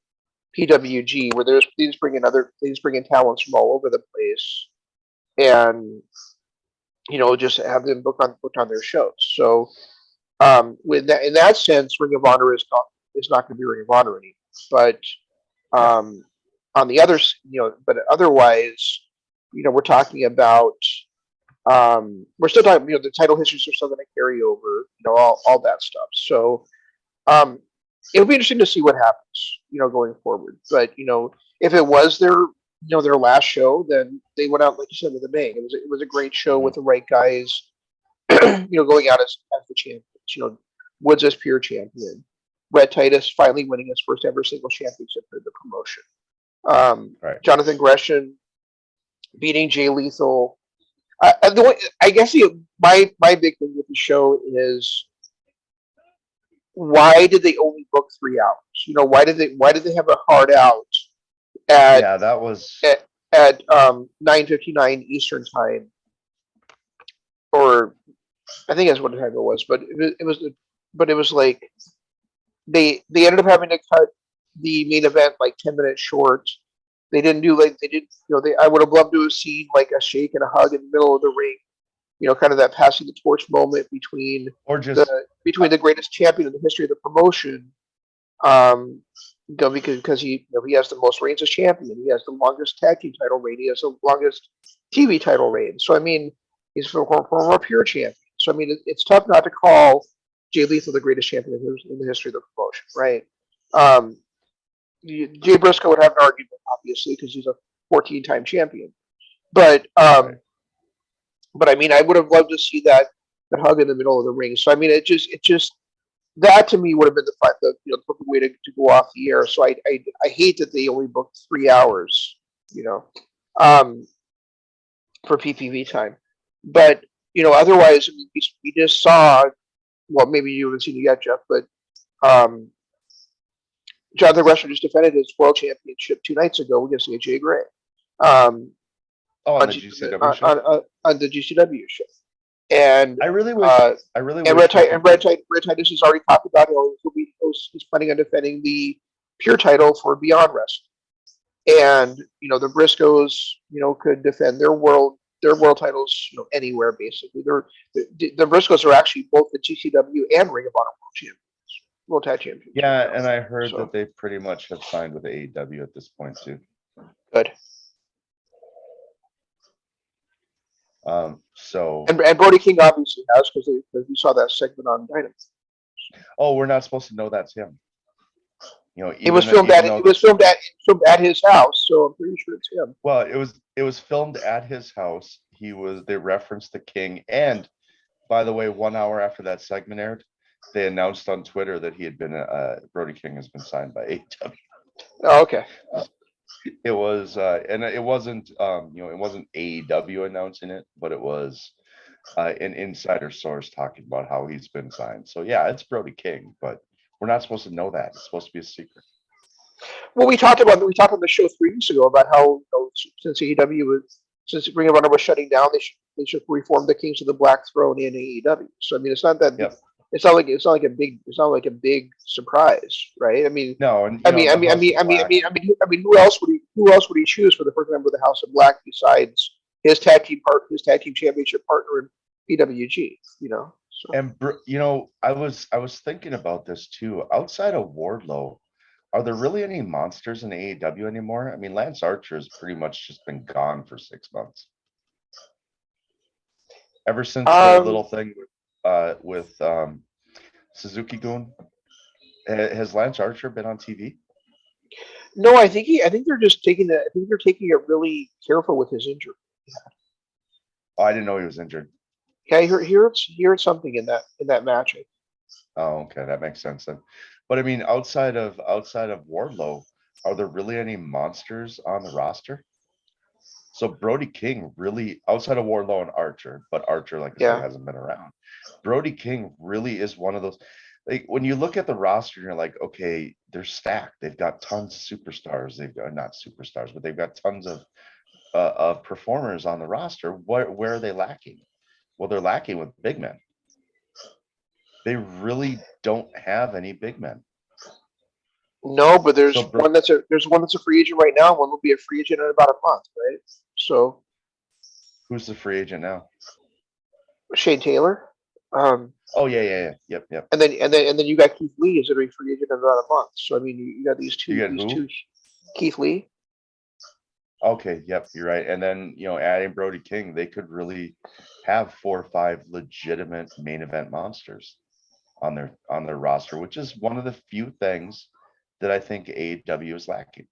PWG, where they just bring in talents from all over the place, and just have them booked on their shows. So with that, in that sense, Ring of Honor is not going to be Ring of Honor anymore. But Yeah. on the others, but otherwise, we're talking about we're still talking, the title histories are still going to carry over, all that stuff. So um, it'll be interesting to see what happens, going forward. But if it was their last show, then they went out like you said with a bang. It was a great show Mhm. with the right guys, going out as the champions. Woods as pure champion. Red Titus finally winning his first ever single championship for the promotion. Right. Jonathan Gresham beating Jay Lethal. I guess my big thing with the show is why did they only book 3 hours? Why did they have a hard out at Yeah, that was at 9:59 Eastern time, or I think that's what the time it was, but it was like they ended up having to cut the main event like 10 minutes short. They didn't do like they did. I would have loved to have seen like a shake and a hug in the middle of the ring. Kind of that passing the torch moment or just between the greatest champion in the history of the promotion. Um, because he has the most reigns as champion. He has the longest tag team title reign. He has the longest TV title reign. So I mean, he's former pure champion. So I mean, it's tough not to call Jay Lethal the greatest champion in the history of the promotion, right? Um, Jay Briscoe would have an argument, obviously, because he's a 14-time champion. But right. but I mean, I would have loved to see that hug in the middle of the ring. So I mean, it just that to me would have been the perfect way to go off the air. So I hate that they only booked 3 hours, you know, um, for PPV time. But otherwise, I mean, we just saw. Well, maybe you haven't seen it yet, Jeff, but um, Jonathan Gresham just defended his world championship 2 nights ago against AJ Gray. Um, Oh, on on, the G- GCW show. on the GCW show. And I really wish. uh, I really and wish they could do. Red Titus has already talked about he's planning on defending the pure title for Beyond Wrestling. And the Briscoes could defend their world titles anywhere basically. The Briscoes are actually both the GCW and Ring of Honor world tag champions right Yeah, now. and I heard that So they pretty much have signed with AEW at this point too. good. So, And Brody King obviously has because we saw that segment on Dynamite. oh, we're not supposed to know that's him. It was even filmed though at his house, so I'm pretty sure it's him. well, it was filmed at his house. They referenced the King, and by the way, 1 hour after that segment aired, they announced on Twitter that he had been Brody King has been signed by AEW. Oh, okay. It was and it wasn't it wasn't AEW announcing it, but it was an insider source talking about how he's been signed. So yeah, it's Brody King, but we're not supposed to know that. It's supposed to be a secret. Well, we talked on the show 3 weeks ago about how since Ring of Honor was shutting down, they should reform the Kings of the Black Throne in AEW. So I mean, Yep. it's not like a big surprise, right? I mean, No, and I mean, I the mean, I House mean, of I mean, I Black. mean, I mean, I mean, who else would he choose for the first member of the House of Black besides his tag team championship partner in PWG? So And I was thinking about this too. Outside of Wardlow, are there really any monsters in AEW anymore? I mean, Lance Archer has pretty much just been gone for 6 months. Ever since the um, little thing with Suzuki Gun, has Lance Archer been on TV? no, I think they're taking it really careful with his injury. Oh, I didn't know he was injured. Yeah, I heard something in that match. Oh, okay, that makes sense then. But I mean, outside of Wardlow, are there really any monsters on the roster? So Brody King really, outside of Wardlow and Archer, but Archer, like I said, Yeah. hasn't been around. Brody King really is one of those. Like when you look at the roster, you're like, okay, they're stacked. They've got tons of superstars. They've got not superstars, but they've got tons of performers on the roster. Where are they lacking? Well, they're lacking with big men. They really don't have any big men. No, but So there's one that's a free agent right now. One will be a free agent in about a month, right? So who's the free agent now? Shane Taylor, Oh yeah. Yep. and then you got Keith Lee is going to be free agent in about a month. So I mean, you got You get these who? two, Keith Lee. Okay, yep, you're right. And then, adding Brody King, they could really have 4 or 5 legitimate main event monsters on their roster, which is one of the few things that I think AEW is lacking.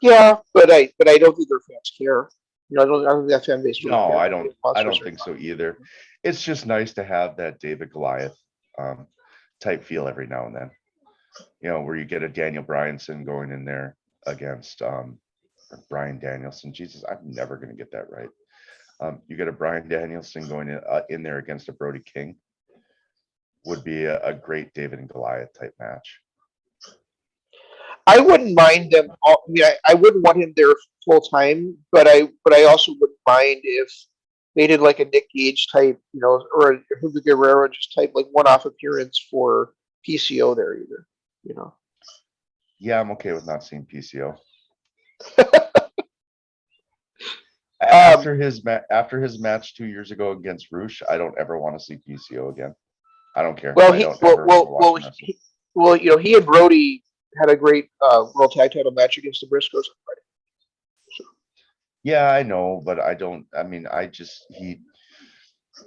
Yeah, but I don't think their fans care. I don't think that fan base really No, cares I about don't big I monsters don't or think not. so either. It's just nice to have that David Goliath um, type feel every now and then. Where you get a Daniel Bryanson going in there against Bryan Danielson. Jesus, I'm never going to get that right. You get a Bryan Danielson going in there against a Brody King would be a great David and Goliath type match. I wouldn't mind them. I wouldn't want him there full time, but I also wouldn't mind if they did like a Nick Gage type, or a Hugo Guerrero just type like one-off appearance for PCO there either. You know. Yeah, I'm okay with not seeing PCO. Um, After his match 2 years ago against Roosh, I don't ever want to see PCO again. I don't care. well, I he don't ever remember well watching wrestling. he and Brody had a great world tag title match against the Briscoes on Friday. So, Yeah, I know, but I don't. I mean, I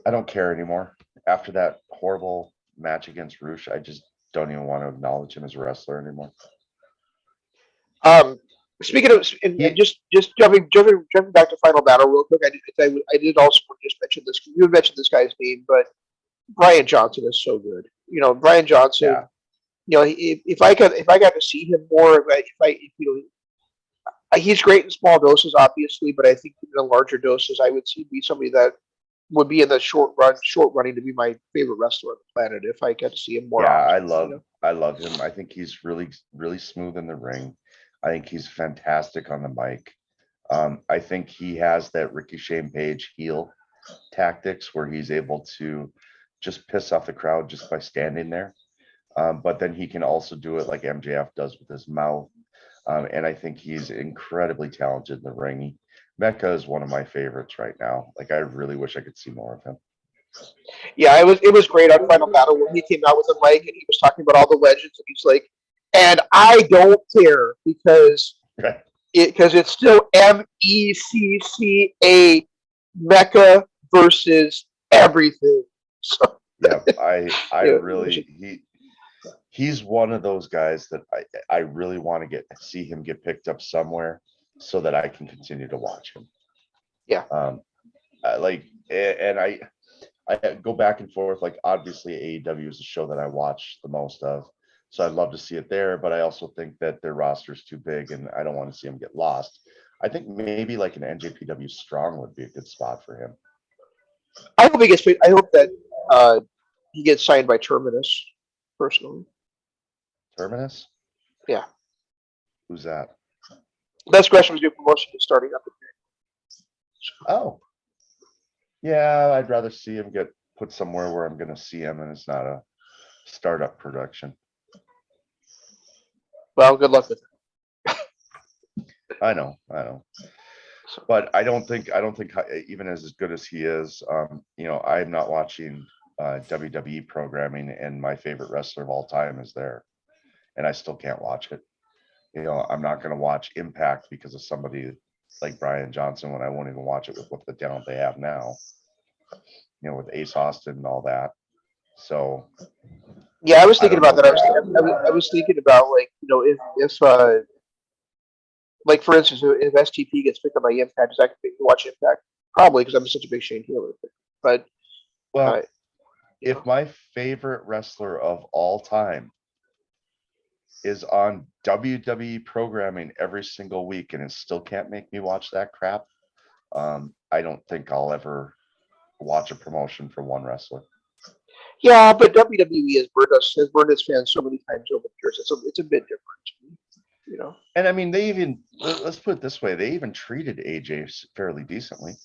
don't care anymore. After that horrible match against Roosh, I just don't even want to acknowledge him as a wrestler anymore. um, speaking of, and He, just jumping back to Final Battle real quick, I did also want to just mention this. You had mentioned this guy's name, but Bryan Johnson is so good. Bryan yeah, Johnson. If I got to see him more, he's great in small doses, obviously, but I think in the larger doses, I would be somebody that would be in the short running to be my favorite wrestler on the planet if I got to see him more yeah, often. I love him. I think he's really, really smooth in the ring. I think he's fantastic on the mic. I think he has that Ricochet Page heel tactics where he's able to just piss off the crowd just by standing there. But then he can also do it like MJF does with his mouth. And I think he's incredibly talented in the ring. Mecca is one of my favorites right now. Like I really wish I could see more of him. Yeah, it was great on Final Battle when he came out with a mic and he was talking about all the legends and he's like, and I don't care because it's still MECCA Mecca versus everything. So, Yeah, I yeah, really he's one of those guys that I really want to see him get picked up somewhere so that I can continue to watch him. yeah. And I go back and forth. Like obviously AEW is the show that I watch the most of, so I'd love to see it there. But I also think that their roster's too big, and I don't want to see him get lost. I think maybe like an NJPW Strong would be a good spot for him. I hope he gets. I hope that he gets signed by Terminus. Personally, Terminus? yeah. Who's that? Best question was new promotion is starting up. Oh, yeah. I'd rather see him get put somewhere where I'm going to see him, and it's not a startup production. Well, good luck with it. I know, but I don't think even as good as he is, I'm not watching WWE programming, and my favorite wrestler of all time is there, and I still can't watch it. I'm not going to watch Impact because of somebody like Bryan Johnson when I won't even watch it with what the talent they have now. With Ace Austin and all that. So yeah, I was I thinking don't know about that. if there's I was thinking about like if like for instance if STP gets picked up by Impact, does that make me watch Impact? probably because I'm such a big Shane Taylor fan. But Well, you if know, my favorite wrestler of all time is on WWE programming every single week and it still can't make me watch that crap, I don't think I'll ever watch a promotion for one wrestler. yeah, but WWE has burned its fans so many times over the years. It's a bit different, you know. And I mean, they even, let's put it this way, they even treated AJ fairly decently.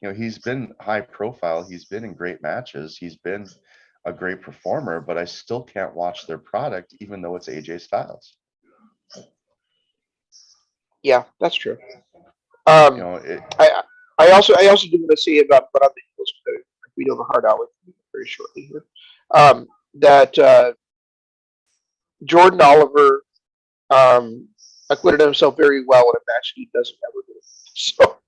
You know, he's been high profile, he's been in great matches, he's been a great performer, but I still can't watch their product even though it's AJ Styles. Yeah, that's true. You know, I I also do want to say about but on the heels, we know the hard out with very shortly here. That Jordan Oliver acquitted himself very well in a match he doesn't ever do. So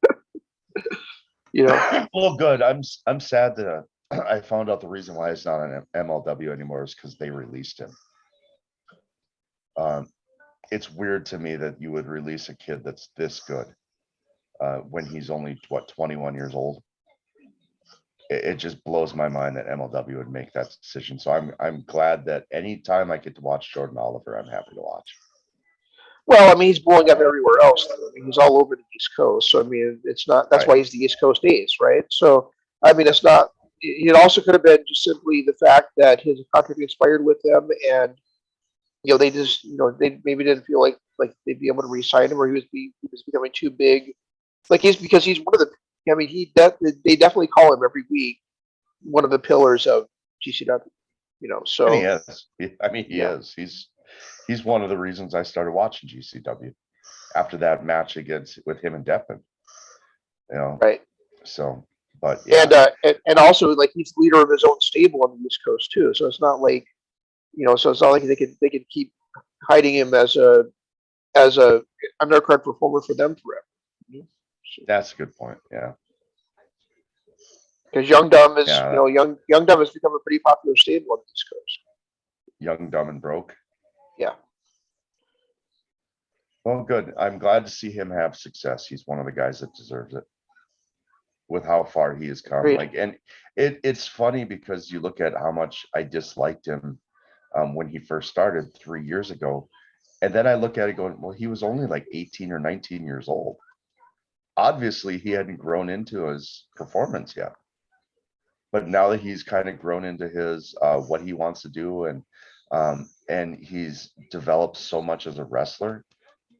you know, well, good. I'm sad that I found out the reason why it's not on MLW anymore is because they released him. It's weird to me that you would release a kid that's this good when he's only what 21 years old. It just blows my mind that MLW would make that decision. So I'm glad that anytime I get to watch Jordan Oliver, I'm happy to watch. well, I mean, he's blowing up everywhere else. I mean, he's all over the East Coast. So I mean, it's not. That's why Right. he's the East Coast Ace, right? So I mean, it's not. It also could have been just simply the fact that his contract expired with them, and they just they maybe didn't feel like they'd be able to re-sign him, or he was becoming too big. Like because he's one of the. I mean, they definitely call him every week one of the pillars of GCW. And he So is. I mean, he yeah, is. He's one of the reasons I started watching GCW after that match against with him and Deppin. You know, right. so but yeah, And also like he's leader of his own stable on the East Coast too. So it's not like so it's not like they could keep hiding him as a undercard performer for them forever. that's a good point. Yeah, Because Young Dumb is yeah, Young Dumb has become a pretty popular stable on the East Coast. young, dumb, and broke. Yeah. Well, good. I'm glad to see him have success. He's one of the guys that deserves it with how far he has come. Agreed. Like, and it's funny because you look at how much I disliked him when he first started 3 years ago. And then I look at it going, well, he was only like 18 or 19 years old. Obviously, he hadn't grown into his performance yet. But now that he's kind of grown into his what he wants to do and he's developed so much as a wrestler,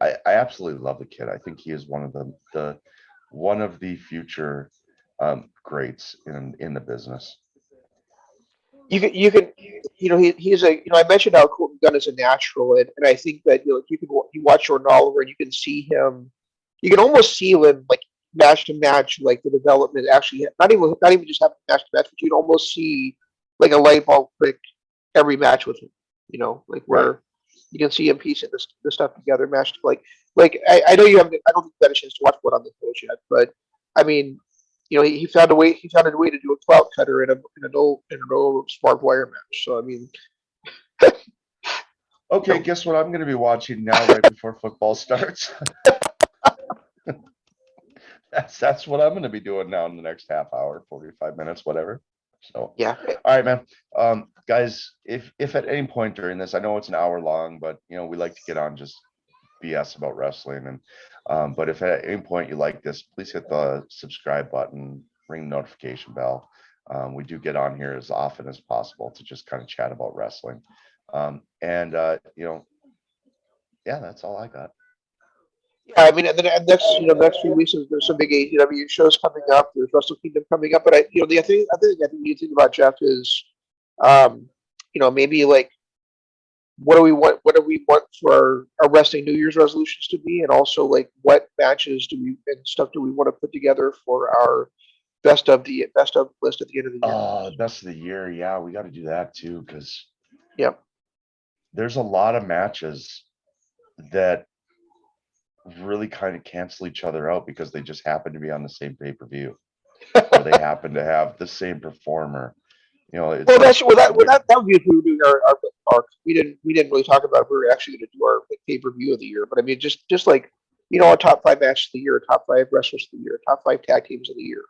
I absolutely love the kid. I think he is one of the future greats in the business. You can he's a I mentioned how Colton Gunn is a natural, and I think that you watch Jordan Oliver and you can see him, you can almost see him like match to match, like the development actually not even just having match to match, but you can almost see like a light bulb click every match with him. Like Right. where you can see him piecing this stuff together, matched like I know you haven't. I don't think you've had a chance to watch one on the coach yet, but I mean, he found a way. He found a way to do a clout cutter in an old barbed wire match. So I mean, Okay, no, guess what I'm going to be watching now right before football starts? That's what I'm going to be doing now in the next half hour, 45 minutes, whatever. So, yeah, all right, man. Guys, if at any point during this, I know it's an hour long, but we like to get on just BS about wrestling. And but if at any point you like this, please hit the subscribe button, ring the notification bell. We do get on here as often as possible to just kind of chat about wrestling. And yeah, that's all I got. yeah. I mean, and then next few weeks there's some big AEW shows coming up. There's Wrestle Kingdom coming up, but I think you think about Jeff is, um, maybe like what do we want for our wrestling New Year's resolutions to be, and also like what matches and stuff do we want to put together for our best of list at the end of the year. Best of the year. Yeah, we got to do that too, because Yep. there's a lot of matches that really kind of cancel each other out because they just happen to be on the same pay-per-view or they happen to have the same performer. It's Well, like that would be if we were doing our we didn't really talk about if we were actually going to do our like, pay per view of the year, but I mean just like a top 5 match of the year, top 5 wrestlers of the year, top 5 tag teams of the year,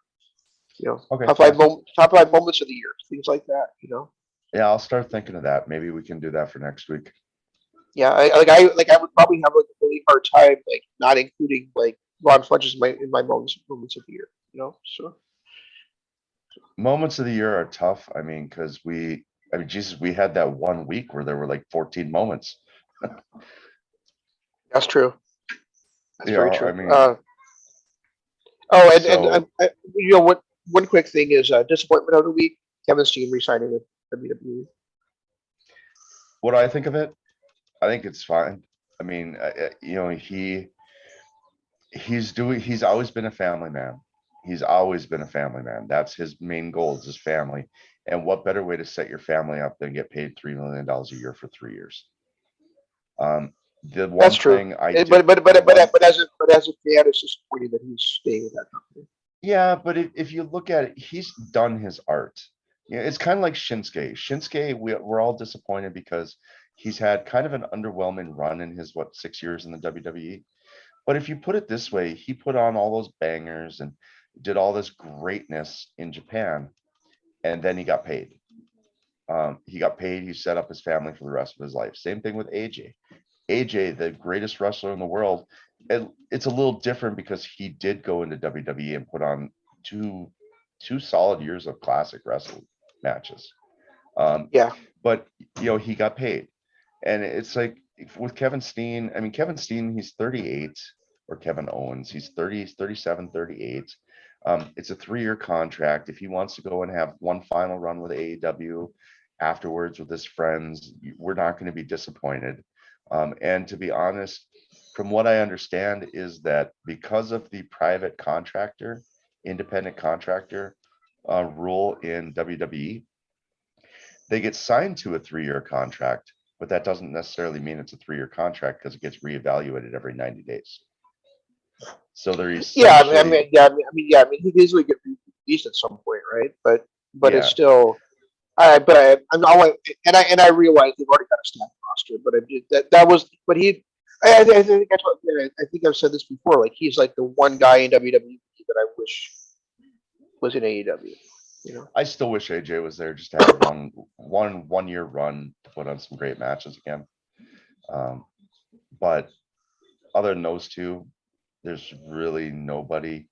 Okay, top 5 moments of the year, things like that. yeah, I'll start thinking of that. Maybe we can do that for next week. Yeah, I would probably have like a really hard time like not including like Ron Fudge's in my moments of the year. So Moments of the year are tough. I mean, because Jesus, we had that 1 week where there were like 14 moments. that's true. That's very I true. mean, Oh, and so what one quick thing is disappointment of the week: Kevin Steen resigning with WWE. what do I think of it? I think it's fine. I mean, he's always been a family man. He's always been a family man. That's his main goal is his family. And what better way to set your family up than get paid $3 million a year for 3 years? The one That's true. thing I Eh, did, but as a fan, it's disappointing that he's staying with that company. yeah, but if you look at it, he's done his art. Yeah, it's kind of like Shinsuke. Shinsuke, we're all disappointed because he's had kind of an underwhelming run in his 6 years in the WWE. But if you put it this way, he put on all those bangers and did all this greatness in Japan, and then he got paid. He got paid. He set up his family for the rest of his life. Same thing with AJ. AJ, the greatest wrestler in the world. It's a little different because he did go into WWE and put on two solid years of classic wrestling matches. Yeah, But he got paid, and it's like with Kevin Steen. I mean, Kevin Steen, he's 38, or Kevin Owens, he's 30, 37, 38. It's a 3-year contract. If he wants to go and have one final run with AEW afterwards with his friends, we're not going to be disappointed. And to be honest, from what I understand, is that because of the private contractor, independent contractor rule in WWE, they get signed to a 3-year contract, but that doesn't necessarily mean it's a 3-year contract because it gets reevaluated every 90 days. So they're yeah. essentially, He'd easily get released at some point, right? But it's yeah, still. I'm not, and I realize they've already got a staff roster, but that was, but I think I've said this before. Like he's like the one guy in WWE that I wish was in AEW. I still wish AJ was there just to have one year run to put on some great matches again. But other than those two, there's really nobody.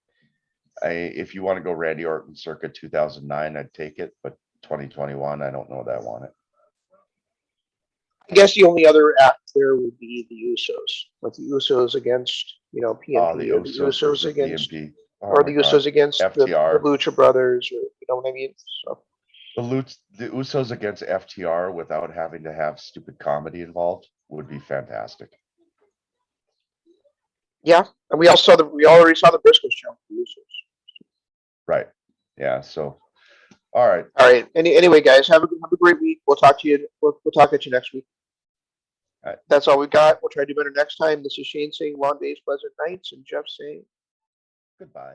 If you want to go Randy Orton circa 2009, I'd take it, but 2021, I don't know that I want it. I guess the only other act there would be the Usos, like the Usos against PNP, The or the Usos Usos versus against, PNP. or Oh the my God. Usos against the FTR. Lucha Brothers, or you know what I mean. So The Usos against FTR without having to have stupid comedy involved would be fantastic. yeah, and we already saw the Briscoes challenge the Usos. Right. Yeah. So, all right. All right. Anyway, guys, have a great week. We'll talk to you. We'll talk at you next week. All right. That's all we got. We'll try to do better next time. This is Shane saying long days, pleasant nights, and Jeff saying Goodbye.